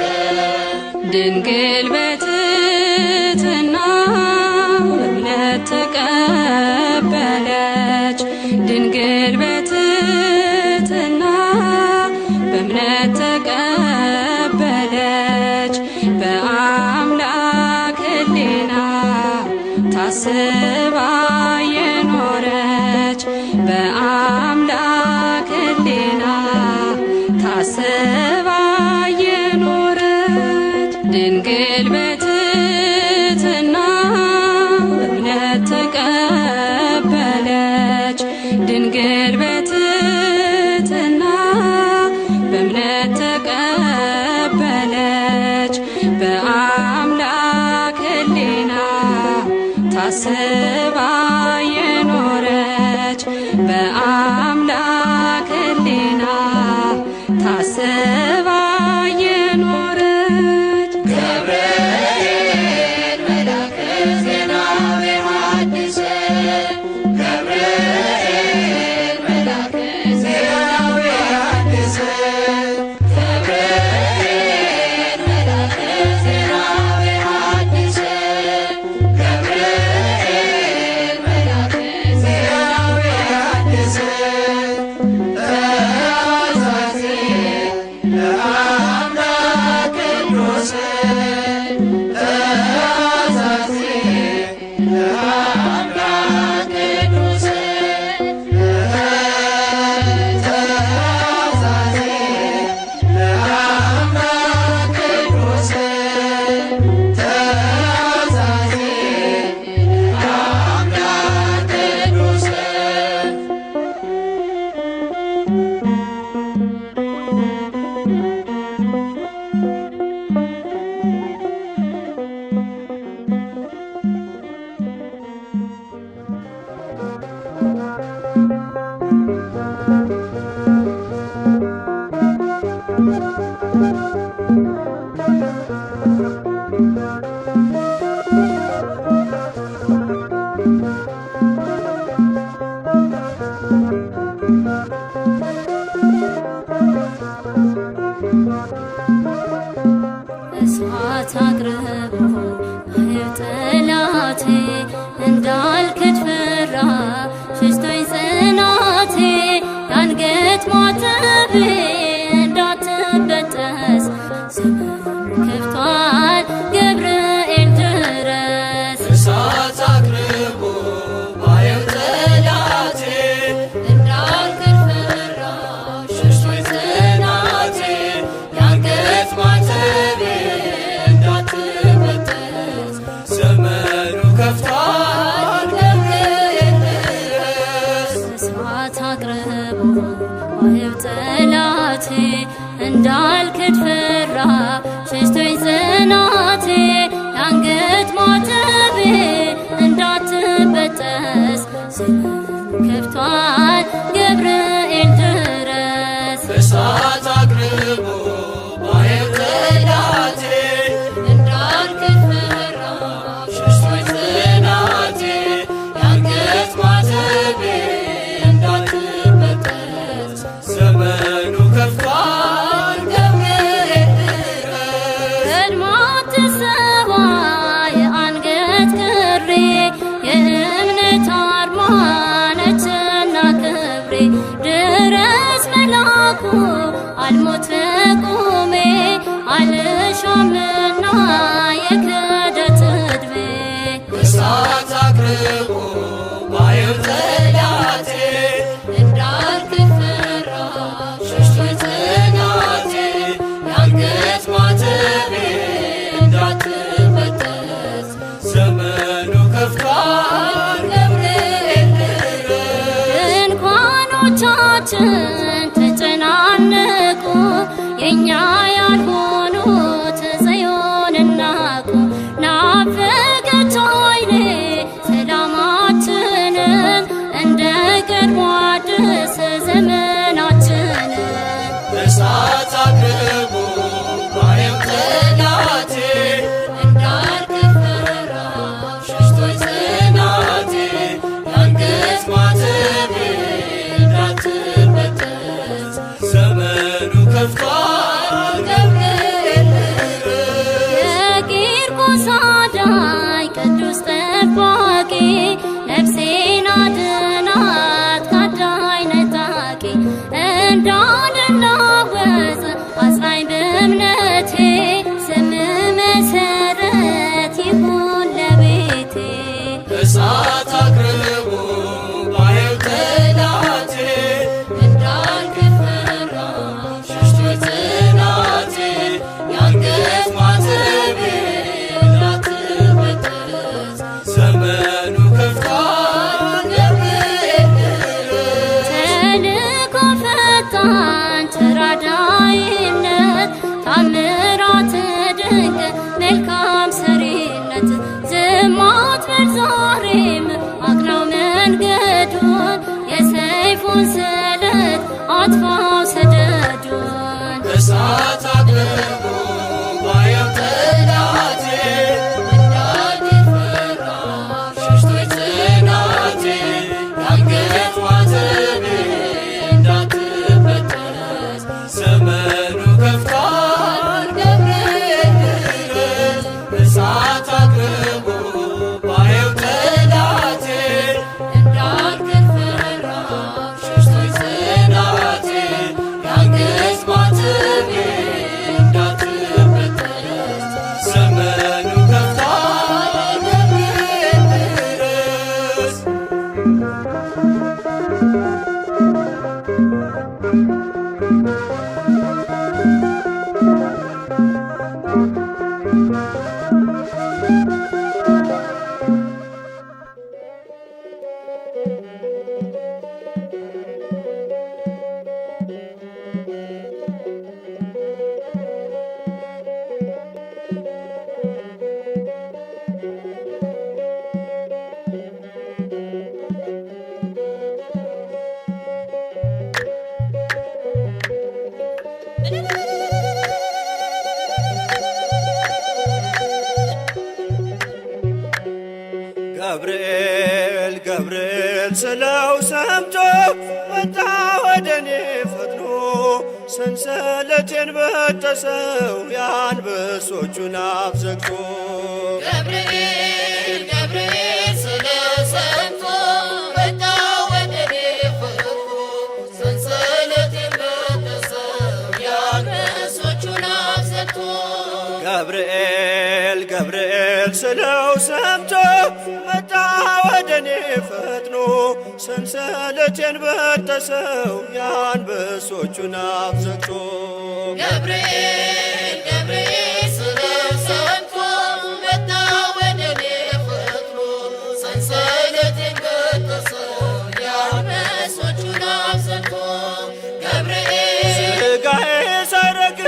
ድንግል በትሕትና በእምነት ተቀበለች ድንግል በትሕትና በእምነት ተቀበለች በአምላክ ሕሊና ታስባ የኖረች በአምላክ ሕሊና ታስባ የኖረች ድንግል በትሕትና በእምነት ተቀበለች ድንግል በትሕትና በእምነት ተቀበለች በአምላክ ሕሊና ታስባ የኖረች በአምላክ ሕሊና ታስባ የኖረች ገብርኤል እንዳልክድ ፈራ ሸሽቶኝ ጽናቴ የአንገት ማተቤ እንዳትበጠስ ዘመኑ ከፍቷል ገብርኤል ድረስ እሳት አቅርቦ ባየው ጠላቴ እንዳልክድ ፈራ ሸሽቶኝ ጽናቴ የአንገት ማተቤ እንዳትበጠስ ዘመኑ ከፍቷል ገብርኤል ድረስ ቀድማ ትሰዋ የአንገት ክሬ የእምነት አርማ ነችና ክብሬ ድረስ መላኩ አልሞት በቁሜ አልሻምና የክህደት ዕድሜ እሳት አቅርቦ ባየው ጠላቴ እንዳልክድ ፈራ ሸሽቶኝ ጽናቴ የአንገት ማተቤ እንዳትበጠስ ዘመኑ ከፍቷል ገብርኤል ድረስ ድንኳኖቻችን ተጨናነቁ የእኛ ያልሆኑት ጽዮንን ናቁ ናፈቀች ዓይኔ ሰላማችንን እንደ ቀድሞ አዲስ ዘመናችንን እሳት አቅርቦ ባየው ጠላቴ እንዳልክድ ፈራ ሸሽቶኝ ጽናቴ የአንገት ማተቤ እንዳትበጠስ ዘመኑ ከፍቷል ገብርኤል ድረስ የቂርቆስ አዳኝ ቅዱስ ጠባቂ ነፍሴን አድናት ከአዳኝ ነጣቂ እንዳልናወጽ አጽናኝ በእምነቴ ስም መሰረት ይሁን ለቤቴ እሳት አቅርቦ ባየው ጠላቴ እንዳልክድ ፈራ ሸሽቶኝ ጽናቴ የአንገት ማተቤ እንዳትበጠስ ዘመኑ ከፍቷል ገብርኤል ድረስ ተልእኮ ፈጣን ተራዳኢነት ታምራት ድንቅ መልካም ሰሪነት ዝም አትበል ዛሬም አቅናው መንገዱን የሰይፉን ስለት አጥፋው ሰደዱን እሳት አቅርቦ ባየው ጠላቴ እንዳልክድ ፈራ ሸሽቶኝ ጽናቴ የአንገት ማተቤ እንዳትበጠስ ዘመኑ ከፍቷል ገብርኤል ድረስ እሳት አቅርቦ ባየው ጠላቴ እንዳልክድ ፈራ ሸሽቶኝ ጽናቴ የአንገት ማተቤ እንዳትበጠስ ዘመኑ ከፍቷል ገብርኤል ድረስ ገብርኤል ገብርኤል ስለው ሰምቶ መጣ ወደኔ ፈጥኖ ሰንሰለቴን በጠሰው የአንበሶቹን አፍ ዘግቶ ገብርኤል ገብርኤል ስለው ሰምቶ መጣ ወደኔ ፈጥኖ ሰንሰለቴን በጠሰው የአንበሶቹን አፍ ዘግቶ ገብርኤል ገብርኤል ስለው ሰምቶ መጣ ወደኔ ፈጥኖ ሰንሰለቴን በጠሰው የአንበሶቹን አፍ ዘግቶ ገብርኤል ገብርኤል ስለው ሰምቶ መጣ ወደኔ ፈጥኖ ሰንሰለቴን በጠሰው የአንበሶቹን አፍ ዘግቶ ገብርኤል ሥጋዬ ሳይረግ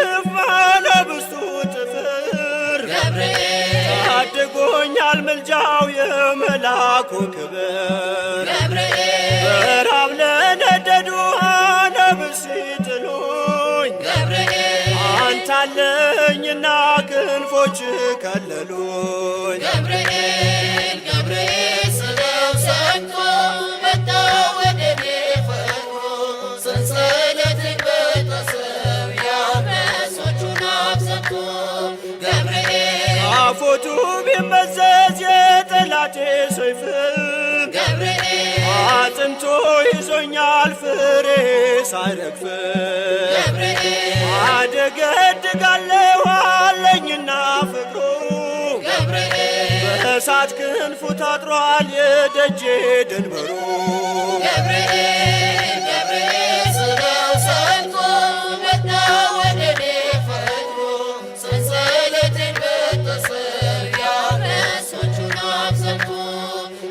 አድርጎኛል ምልጃው የመላኩ ክብር ገብርኤል በራብ ለነደዱ ነብስ ሲጥሉኝ ገብርኤል አንተ አለኝና ክንፎች ከለሉኝ ገብርኤል ገብርኤል ስለው ሰምቶ መጣ ወደኔ ፈጥኖ ሰንሰለቴን በጠሰው የአንበሶቹን አፍ ዘግቶ ገብርኤል አፎቱ ቢመዘዝ የጠላቴ ሰይፍ ገብርኤል አጥንቶ ይዞኛል ፍሬ ሳይረግፍ ገብርኤል አደገድጋለሁ አለኝና ፍቅሩ ገብርኤል በእሳት ክንፉ ታጥሯል የደጄ ድንበሩ ገብርኤል ገብርኤል ስለው ሰምቶ መጣ ወደኔ ፈጥኖ ሰንሰለቴን በጠሰው የአንበሶቹን አፍ ዘግቶ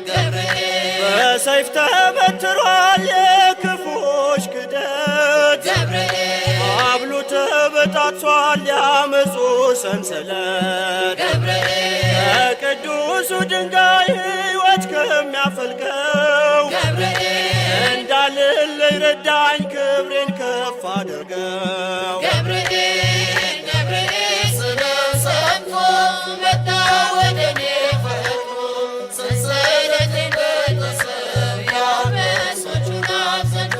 ገብርኤል በሰይፍ ተበትሯል የክፉዎች ክደት ገብርኤል አብሉ ተበጣጥሷል ያመፁ ሰንሰለት ገብርኤል ከቅዱሱ ድንጋይ ሕይወት ከሚያፈልቀው ገብርኤል እንዳልለይ ረዳኝ ክብሬን ከፍ አድርገው ገብርኤል ገብርኤል ስለው ሰምቶ መጣ ወደኔ ፈጥኖ ሰንሰለቴን በጠሰው የአንበሶቹን አፍ ዘግቶ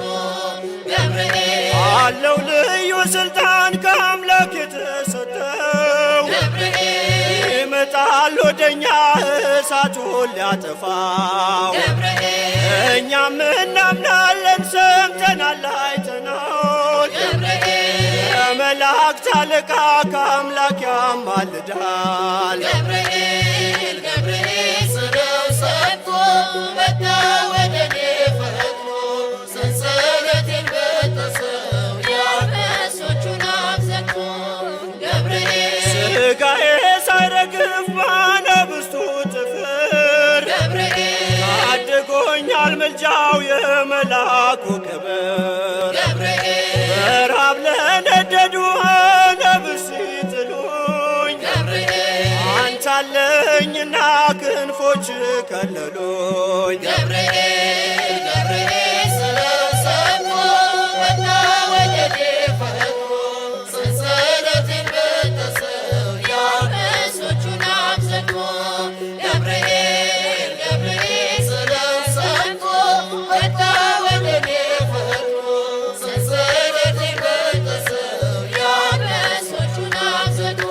ገብርኤል አለው ልዩ ስልጣን ከአምላክ የተሰጠው ገብርኤል ይመጣል ወደኛ እሳቱን ሊያጠፋው ገብርኤል እኛም እናምናለን ሰምተናል አይተናል ገብርኤል የመላእክት አለቃ ከአምላክ ያማልዳል ገብርኤል ገብርኤል ስለው ሰምቶ መጣ ወደኔ ፈጥኖ ሰንሰለቴን በጠሰው የአንበሶቹን አፍ ዘግቶ ገብርኤል ሥጋዬ ሳይረግፍ ባነብስቱ ጥፍር ገብርኤል ታድጎኛል ምልጃው የመላኩ ክብር ገብርኤል በራብ ለነደዱ ነብስ ሲጥሉኝ ገብርኤል አንተ አለኝና ክንፎች ከለሉኝ ገብርኤል ገብርኤል ስለው ሰምቶ መጣ ወደኔ ፈጥኖ ሰንሰለቴን በጠሰው የአንበሶቹን አፍ ዘግቶ ገብርኤል ገብርኤል ስለው ሰምቶ መጣ ወደኔ ፈጥኖ ሰንሰለቴን በጠሰው የአንበሶቹን አፍ ዘግቶ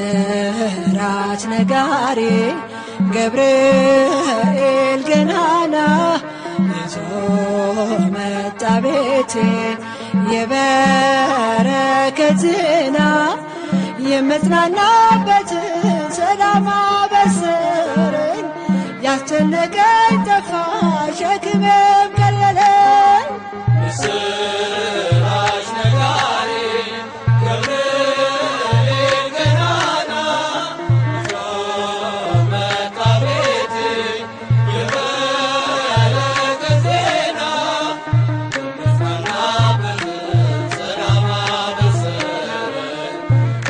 ምስራች ነጋሪ ገብርኤል ገናና ይዞ መጣ ቤቴ የበረከት ዜና የምጽናናበትን ሰላም አበሰረኝ ያስጨነቀኝ ጠፋ ሸክሜም ቀለለኝ ምስራች ነጋሪ ገብርኤል ገናና ይዞ መጣ ቤቴ የበረከት ዜና የምጽናናበትን ሰላም አበሰረኝ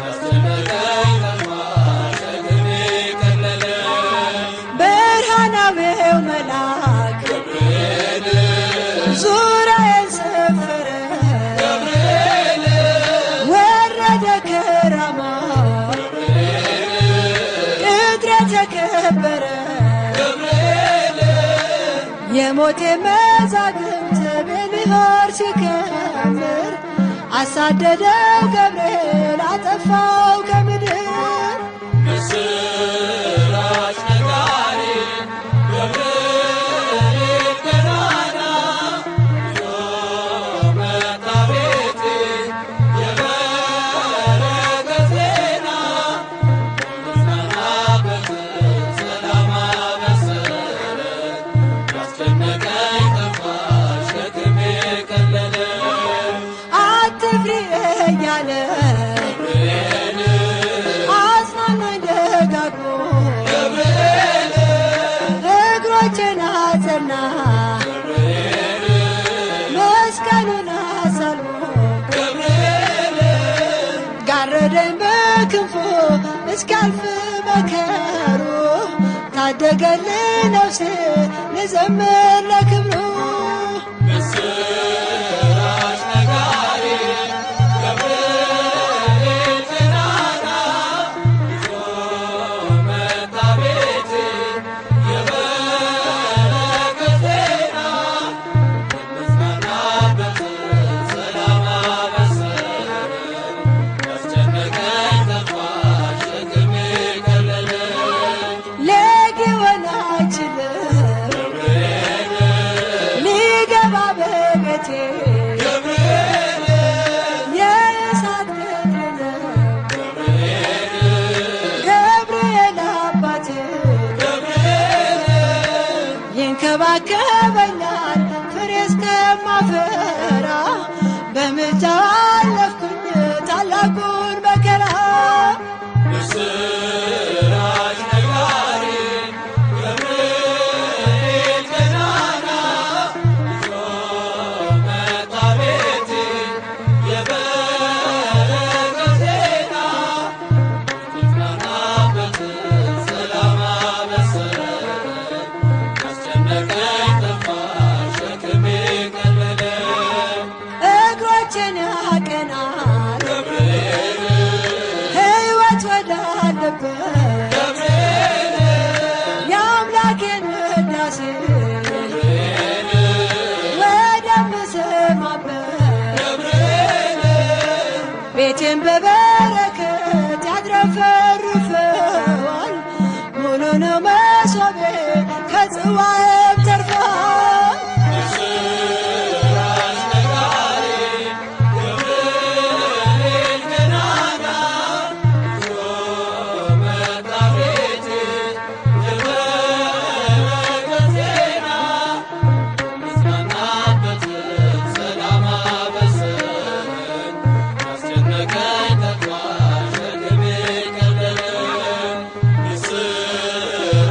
ያስጨነቀኝ ጠፋ ሸክሜ ቀለለኝ ብርሃናዊው መልአክ ገብርኤል ዙሪያዬን ሰፈረ ገብርኤል ወረደ ከራማ ቅጥሬ ተከበረ ገብርኤል የሞቴ መዛግብት በሚሆን ሲከምር አሳደደው ገብርኤል አጠፋው ከምድር ምስራች ነጋሪ ገብርኤል ገናና እያለ አጽናናኝ ደጋግሞ እግሮቼን አጸና መስቀሉን አሳልሞ ጋረደኝ በክንፉ እስኪያልፍ መከሩ ታደገልኝ ነፍሴ ልዘምር ለክብሩ ምስራች ነጋሪ ገብርኤል ገናና ይዞ መጣ ቤቴ የበረከት ዜና የምጽናናበት ሰላም አበሰረኝ ያስጨነቀኝ ጠፋ ሸክሜ ቀለለ ሊሆን አይችልም ሊገባ በቤቴ የእሳት ቅጥር ነው ገብርኤል አባቴ ይንከባከበኛል ፍሬ እስከማፈራ በምልጃው አለፍኩኝ ታላቁን መከራ ምስራች ነጋሪ ገብርኤል ገናና ይዞ መጣ ቤቴ የበረከት ዜና የምጽናናበት ሰላም አበሰረኝ ያስጨነቀኝ ጠፋ ሸክሜ ቀለለ እግሮቼን ያቀናል ሕይወት ወዳለበት የአምላኬን ውዳሴ ወደምሰማበት ቤቴን በበረከት ያድረፈርፈዋል ሙሉ ነው መሶቤ ከጽዋዬም ተርፏል ምስራች ነጋሪ ገብርኤል ገናና ይዞ መጣ ቤቴ የበረከት ዜና የምጽናናበት ሰላም አበሰረኝ ያስጨነቀኝ ጠፋ ሸክሜ ቀለለ ምስራች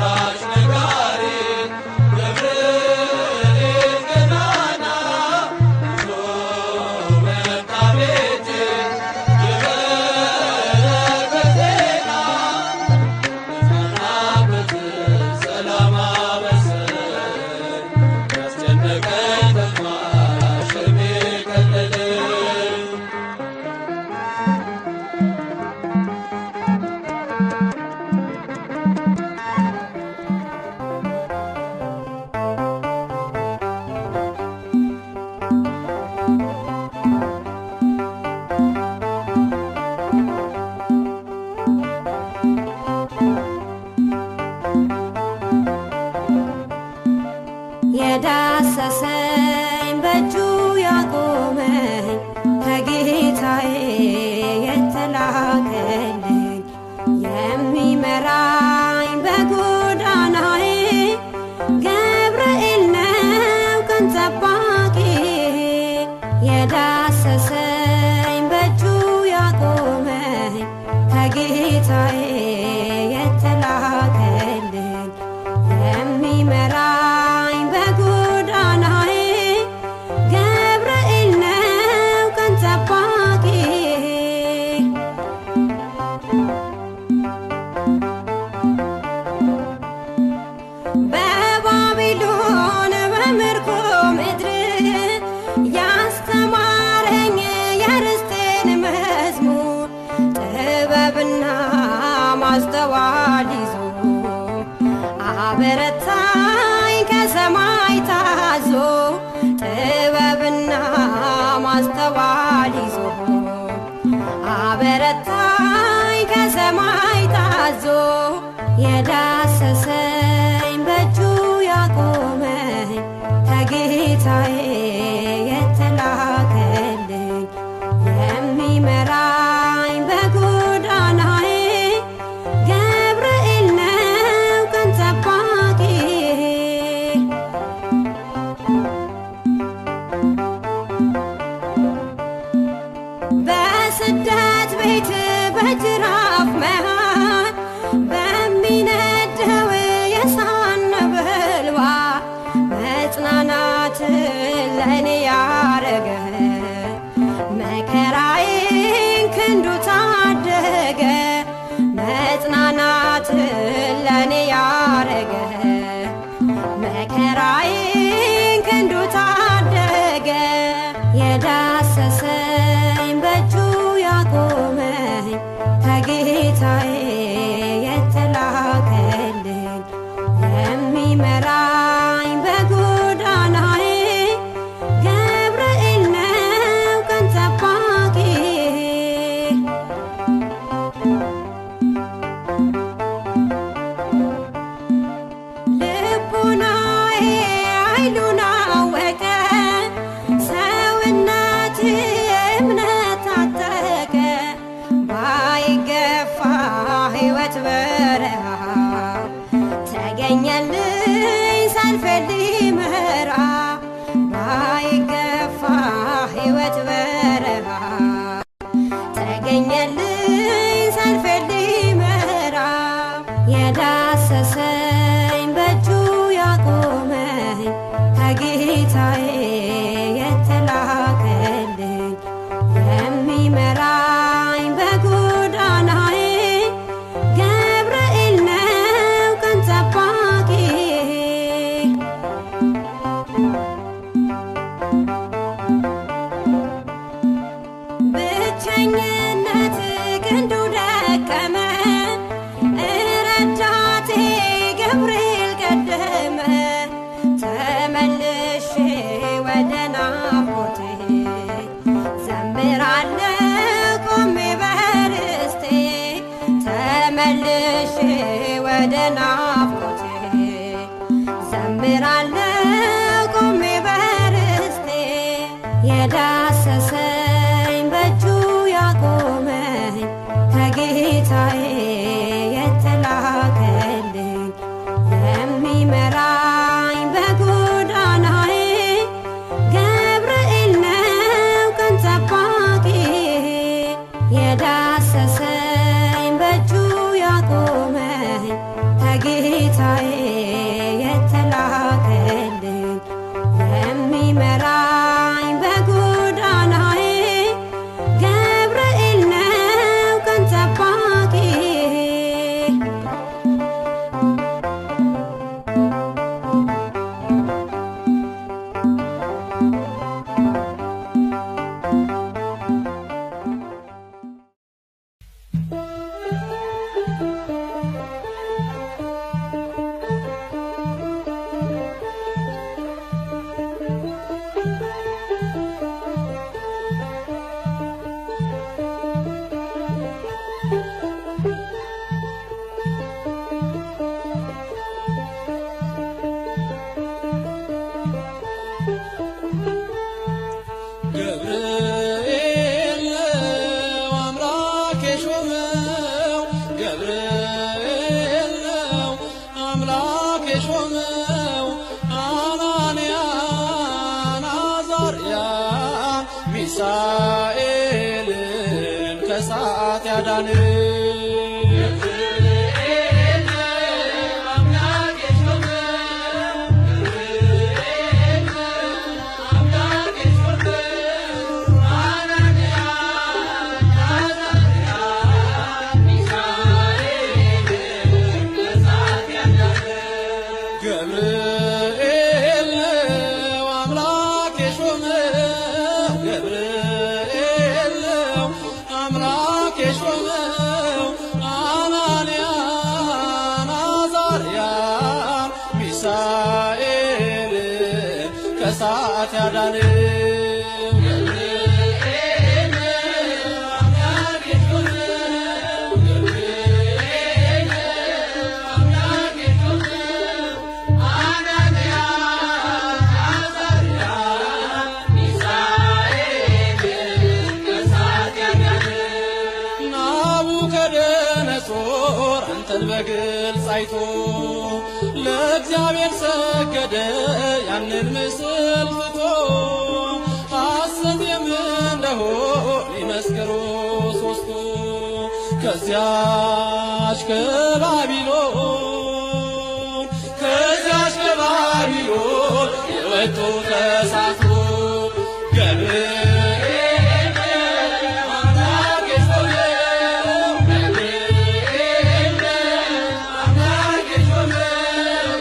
ነጋሪ ገብርኤል ገናና ይዞ መጣ ቤቴ የበረከት ዜና የምጽናናበት ሰላም አበሰረኝ ያስጨነቀኝ ጠፋ ሸክሜ ቀለለ የዳሰሰኝ በእጁ ያቆመኝ ከጌታዬ የተላከልኝ የሚመራኝ በጎዳናዬ ገብርኤል ነው ቀን ጠባቂ የዳሰሰኝ በእጁ ያቆመኝ ከጌታዬ የተላከልኝ የሚመራኝ በጎዳናዬ ገብርኤል ነው ቀን ጠባቂ በባቢሎን በምርኮ ምድር ያስተማረኝ የርስቴን መዝሙር ጥበብና ማስተዋል ይዞ አበረታኝ ከሰማይ ታዞ ጥበብና ማስተዋል ይዞ አበረታኝ ከሰማይ ታዞ የዳሰሰኝ በእጁ ያቆመኝ ከጌታዬ የተላከልኝ የሚመራኝ በጎዳናዬ ገብርኤል ነው ቀን ጠባቂ ለእኔ ያረገ መከራዬን ክንዱ ታደገ መጽናናትን ለእኔ ያረገ መከራዬን ክንዱ ታደገ የዳሰሰኝ በእጁ ያቆመኝ ከጌታዬ የተላከልኝ የሚመራኝ በጎዳናዬ ገብርኤል ነው ቀን ጠባቂ ልቡናዬ ኃይሉን አወቀ ሰውነቴ እምነት ታጠቀ ባይገፋ ሕይወት በረሃ ተገኘልኝ ሰልፌን ሊመራ ባይገፋ ሕይወት በረሃ ተገኘልኝ ሰልፌን ሊመራ የዳሰሰኝ በእጁ ያቆመኝ ከጌታዬ የተላከልኝ የሚመራኝ በጎዳናዬ ገብርኤል ነው ቀን ጠባቂ ብቸኝነት ክንዱ ደከመ ረዳቴ ገብርኤል ቀደመ ተመልሼ ወደ ናፍቆቴ ዘምራለሁ ቆሜ በርስቴ ተመልሼ ወደ ናፍቆቴ ዘምራለሁ ቆሜ በርስቴ የዳሰሰኝ በእጁ ያቆመኝ ከጌታዬ የተላከልኝ የሚመራኝ በጎዳናዬ ገብርኤል ነው ቀን ጠባቂ የዳሰሰኝ በእጁ ያቆመኝ ከጌታዬ የተላከልኝ የሚመራኝ በጎዳናዬ ገብርኤል ነው ቀን ጠባቂ ገብርኤል ነው አምላክ የሾመው ገብርኤል ነው አምላክ የሾመው አናንያን አዛርያ ሚሳኤልን ከእሳት ያዳን ገብርኤል ነው አምላክ የሾመው ገብርኤል ነው አምላክ የሾመው አናንያን አዛርያን ሚሳኤልን ከእሳት ያዳን ናቡከደነጾር አንተን በግልጽ አይቶ ለእግዚአብሔር ሰገደ ያንን ምስል ፍቶ ሐሰት እንደሆን ይመስክሩ ሦስቱ ከዚያች ከባቢሎን የወጣ መጡ ተሳትፎ ገብርኤል አምላክ የሾመው ገብርኤል አምላክ የሾመው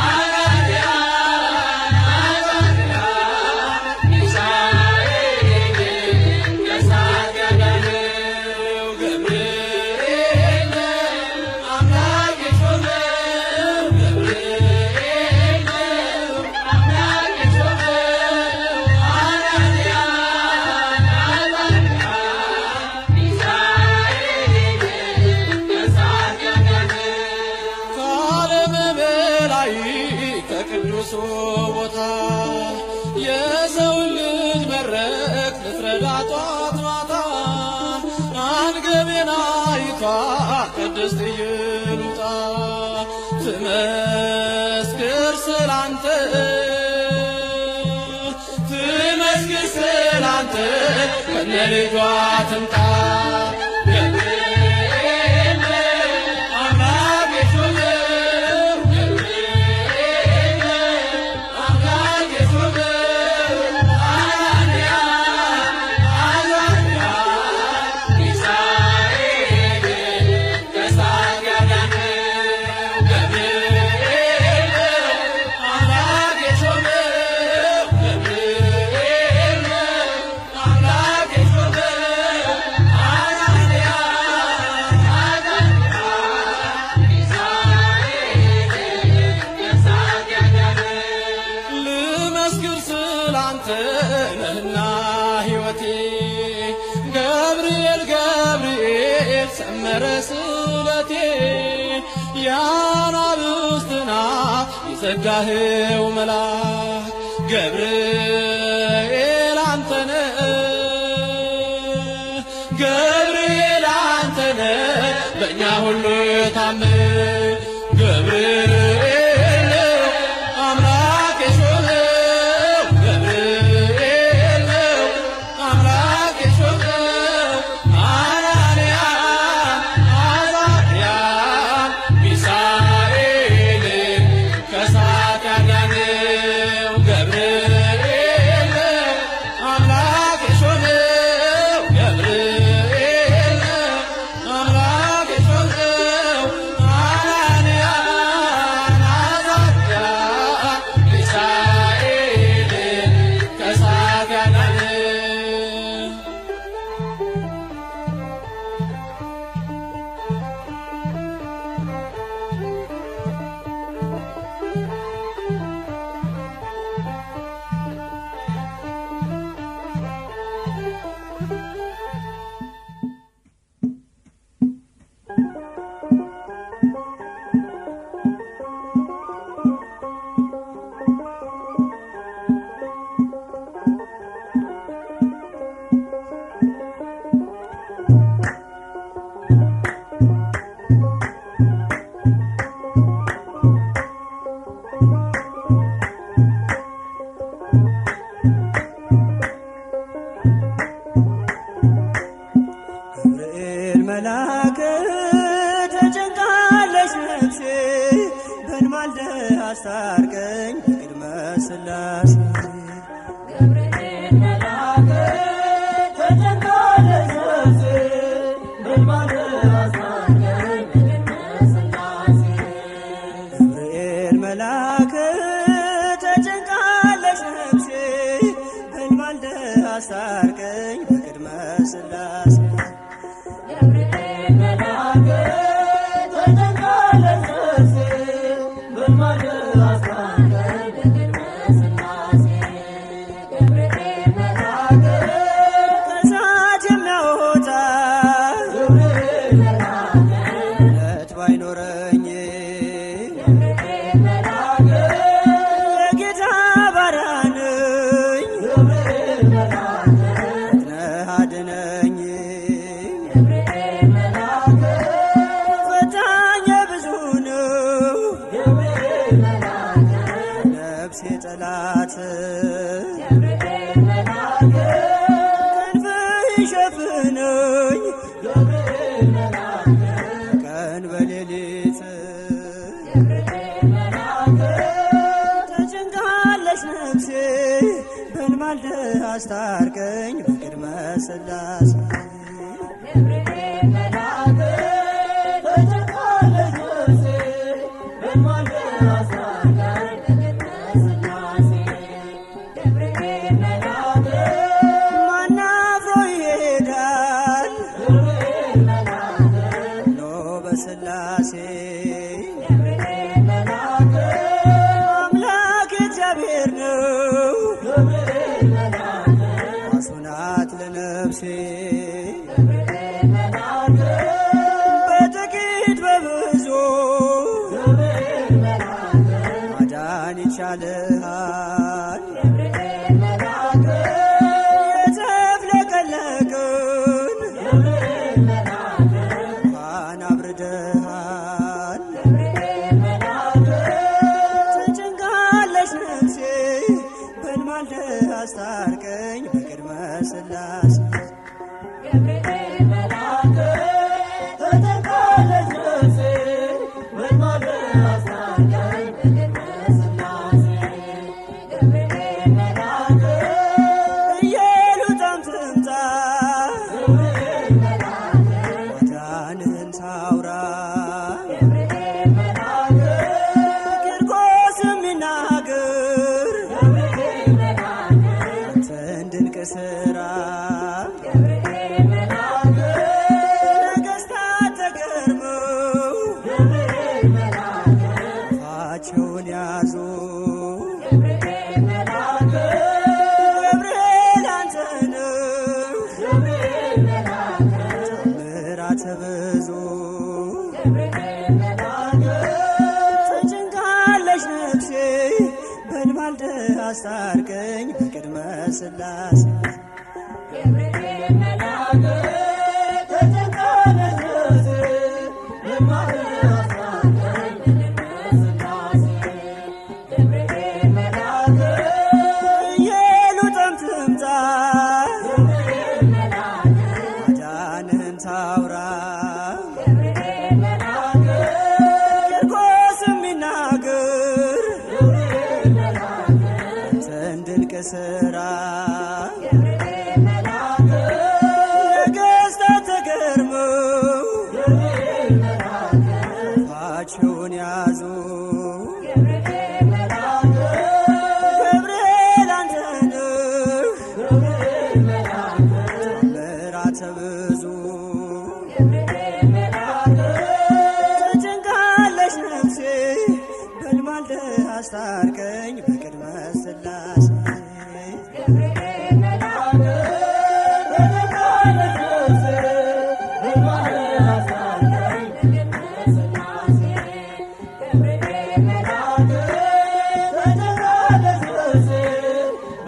አናንያ አዛርያ ሚሳኤል ከእሳት ያዳነው ገብርኤል አምላክ የሾመው ገብርኤል አምላክ የሾመው አናንያ አዛርያ ሚሳኤል ከእሳት ያዳነው ከዓለም በላይ ከቅዱሱ ቦታ የሰውን ልጅ መረቅ ልትረዳ ጧት ማታ አንገቤን አይቷ ቅድስት ኢየሉጣ ትመስክር ስላንተ ትመስክር ስላንተ ከነ ልጇ ትምጣ ገብርኤል አምላክ የሾመው ገብርኤል አምላክ የሾመው አናንያ አዛርያ ሚሳኤል ከእሳት ያዳነው ገብርኤል አምላክ የሾመው ገብርኤል አምላክ የሾመው አናንያ አዛርያ ሚሳኤል ከእሳት ያዳነው ልመስክር ስላንተ ነህና ሕይወቴ ገብርኤል ገብርኤል ሰመረ ስለቴ የአናብስትን አፍ የዘጋኸው መልአክ ገብርኤል አንተነ ገብርኤል አንተነ በእኛ ሁሉ ታመን ገብርኤል አምላክ የሾመው ገብርኤል አምላክ የሾመው አናንያ አዛርያ ሚሳኤል ከእሳት ያዳነው ገብርኤል አምላክ የሾመው ገብርኤል አምላክ የሾመው አናንያ አዛርያ ሚሳኤል ከእሳት ያዳነው ገብርኤል መልአክ ተጨንቃለች ነፍሴ በንማልደ አስታርቀኝ ቅድመ ሥላሴ ገብርኤል መልአክ ተጨንቃለች ነፍሴ በንማልደ አስታርቀኝ ቅድመ ሥላሴ ገብርኤል መልአክ ተጨንቃለች ነፍሴ በንማልደ አስታርቀኝ ቅድመ ሥላሴ ገብርኤል መልአክ ተጨንቃለች ነፍሴ በንማልደ አስታርቀኝ ቅድመ ሥላሴ ገብርኤል መልአክ ከእሳት የሚያወጣ ገብርኤል መልአክ እምነት ባይኖረኝ ገብርኤል መልአክ የጌታ ባሪያ ነኝ ገብርኤል መልአክ ነህ አድነኝ ገብርኤል መልአክ ፈታኝ ብዙ ነው ገብርኤል መልአክ ነፍሴ ጠላት ገብርኤል መልአክ ክንፍህ ይሸፍነኝ ገብርኤል መልአክ ቀን በሌሊት ገብርኤል መልአክ ተጨንቃለች ትጨንቃለች ነፍሴ በልማልደ አስታርቀኝ በቅድመ ሥላሴ ገብርኤል መልአክ ተጨንቃለች ነፍሴ በልማልደ አስታርቀኝ በቅድመ ሥላሴ ገብርኤል መልአክ ማን አፍሮ ይሄዳል ገብርኤል መልአክ ኖ በሥላሴ ገብርኤል መልአክ አምላክ እግዚአብሔር ነው ገብርኤል መልአክ ዋሱ ናት ለነፍሴ ገብርኤል መልአክ በጥቂት በብዙ ገብርኤል መልአክ ማዳን ይቻልሃል ገብርኤል መልአክ የተፍለቀለቅን ገብርኤል መልአክ ውሃን አብርደሃል ገብርኤል መልአክ ትጨንቃለች ነፍሴ በልማልደ አስታርቀኝ በቅድመ ሥላሴ ገብርኤል መልአክ ተጨንቃለች ነፍሴ በልማልደ አስታርቀኝ በቅድመ ሥላሴ ገብርኤል መልአክ ኢየሉጣም ትምጣ ገብርኤል መልአክ ማዳንህን ታውራ ገብርኤል መልአክ ቂርቆስም ይናገር ገብርኤል መልአክ አንተን ድንቅ ሥራ ገብርኤል መልአክ ነገሥታት ተገርመው ገብርኤል መልአክ አፋቸውን ያዙ ገብርኤል መልአክ ገብርኤል አንተ ነህ ገብርኤል መልአክ ምሕረተ ብዙ ገብርኤል መልአክ ተጨንቃለች ነፍሴ በልማልደ አስታርቀኝ በቅድመ ሥላሴ ገብርኤል መልአክ ተጨንቃለች ነፍሴ በልማልደ አስታርቀኝ በቅድመ ሥላሴ ገብርኤል መልአክ ኢየሉጣም ትምጣ ገብርኤል መልአክ ማዳንህን ታውራ ገብርኤል መልአክ ቂርቆስም ይናገር ገብርኤል መልአክ አንተን ድንቅ ሥራ ገብርኤል መልአክ ነገሥታት ተገርመው ገብርኤል መልአክ አፋቸውን ያዙ ገብርኤል መልአክ ገብርኤል አንተ ነህ ገብርኤል መልአክ ምሕረተ ብዙ ገብርኤል መልአክ ተጨንቃለች ነፍሴ በልማልደ አስታርቀኝ በቅድመ ሥላሴ ገብርኤል መልአክ ተጨንቃለች ነፍሴ በልማልደ አስታርቀኝ በቅድመ ሥላሴ ገብርኤል መልአክ ተጨንቃለች ነፍሴ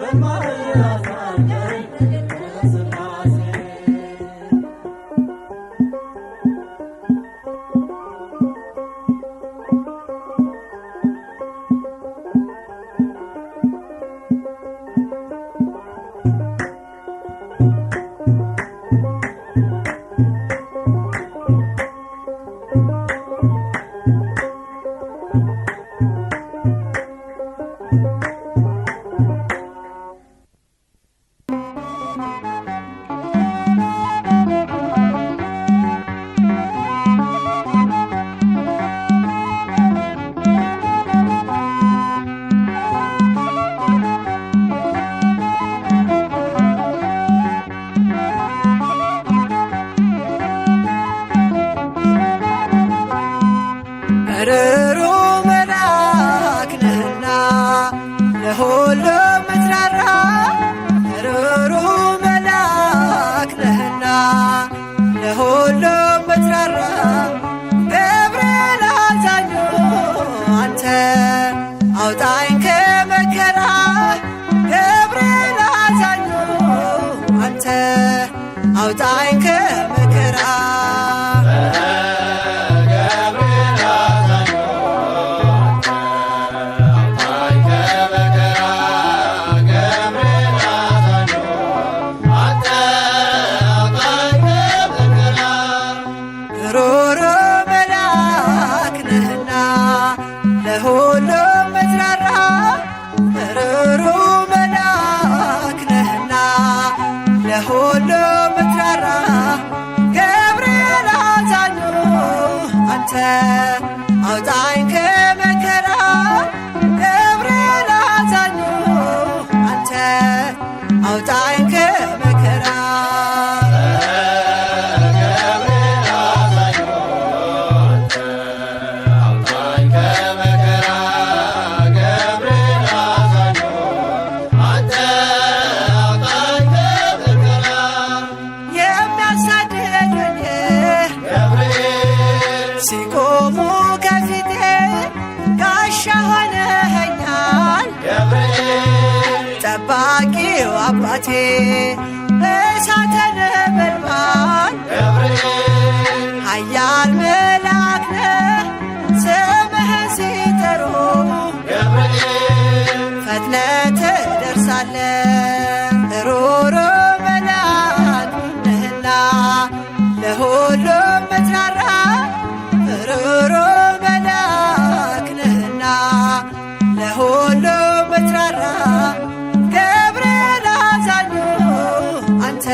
በልማልደ አስታርቀኝ በቅድመ ሥላሴ ርሩ መልአክ ነህና ለሁሉ ምትራራ ርሩ መልአክ ነህና ለሁሉ ምትራራ ገብርኤል አዛኙ አንተ አውጣኝ ከመከራ ገብርኤል አዛኙ አንተ አውጣኝ ከመከራ ገብርኤል ጠባቂው አባቴ እሳተ ነበልባል ኃያል መልአክ ነህ ስምህን ሲጠሩ ፈጥነህ ትደርሳለህ ሩሩ መልአክ ነህና ለሁሉም ምትራራ ሩሩ መልአክ ነህና ለሁሉም ምትራራ ገብርኤል አዛኙ አንተ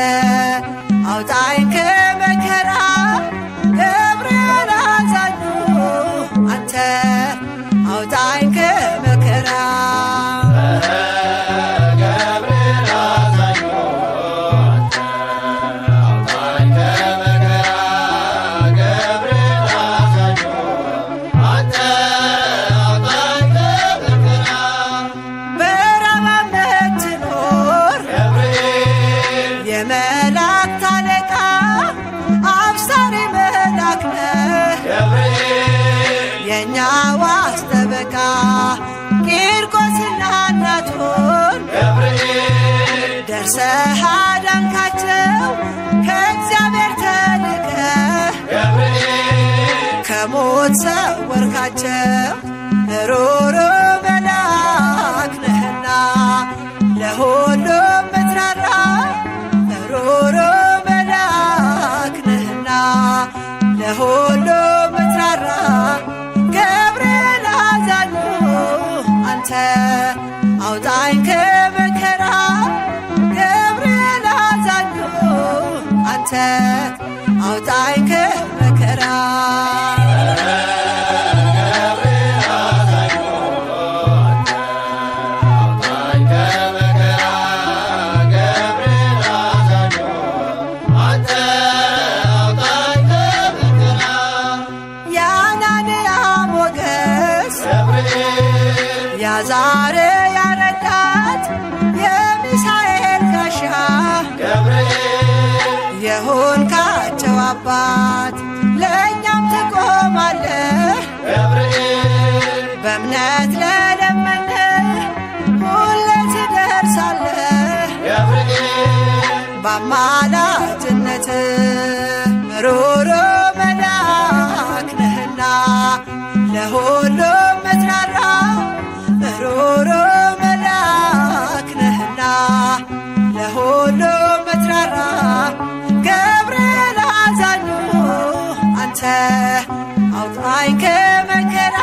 አውጣኝ ከመከራ ገብርኤል አዛኙ አንተ አውጣኝ ከመከራ የመላእክት አለቃ አብሳሪ መልአክ ነህ የእኛ ዋስ ጠበቃ ቂርቆስና እናቱን ደርሰህ አዳንካቸው ከእግዚአብሔር ተልከህ ከሞት ሰወርካቸው ሩሩ መልአክ ነህና ለሁሉም ምትራራ ሩሩ መልአክ ነህና ለሁሉም ምትራራ ገብርኤል አዛኙ አንተ አውጣኝ ከመከራ ገብርኤል አዛኙ አንተ አውጣኝ ከመከራ ያዛር ያረዳት የሚሳኤል ጋሻ የሆንካቸው አባት ለእኛም ትቆማለህ በእምነት ለለመንህ ሁሌ ትደርሳለህ በአማላጅነትህ ሩሩ መልአክ ነህና ለሁሉም ምትራራ ሩሩ መልአክ ነህና ለሁሉም ምትራራ ገብርኤል አዛኙ አንተ አውጣኝ ከመከራ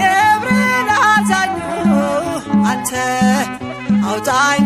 ገብርኤል አዛኙ አንተ አውጣኝ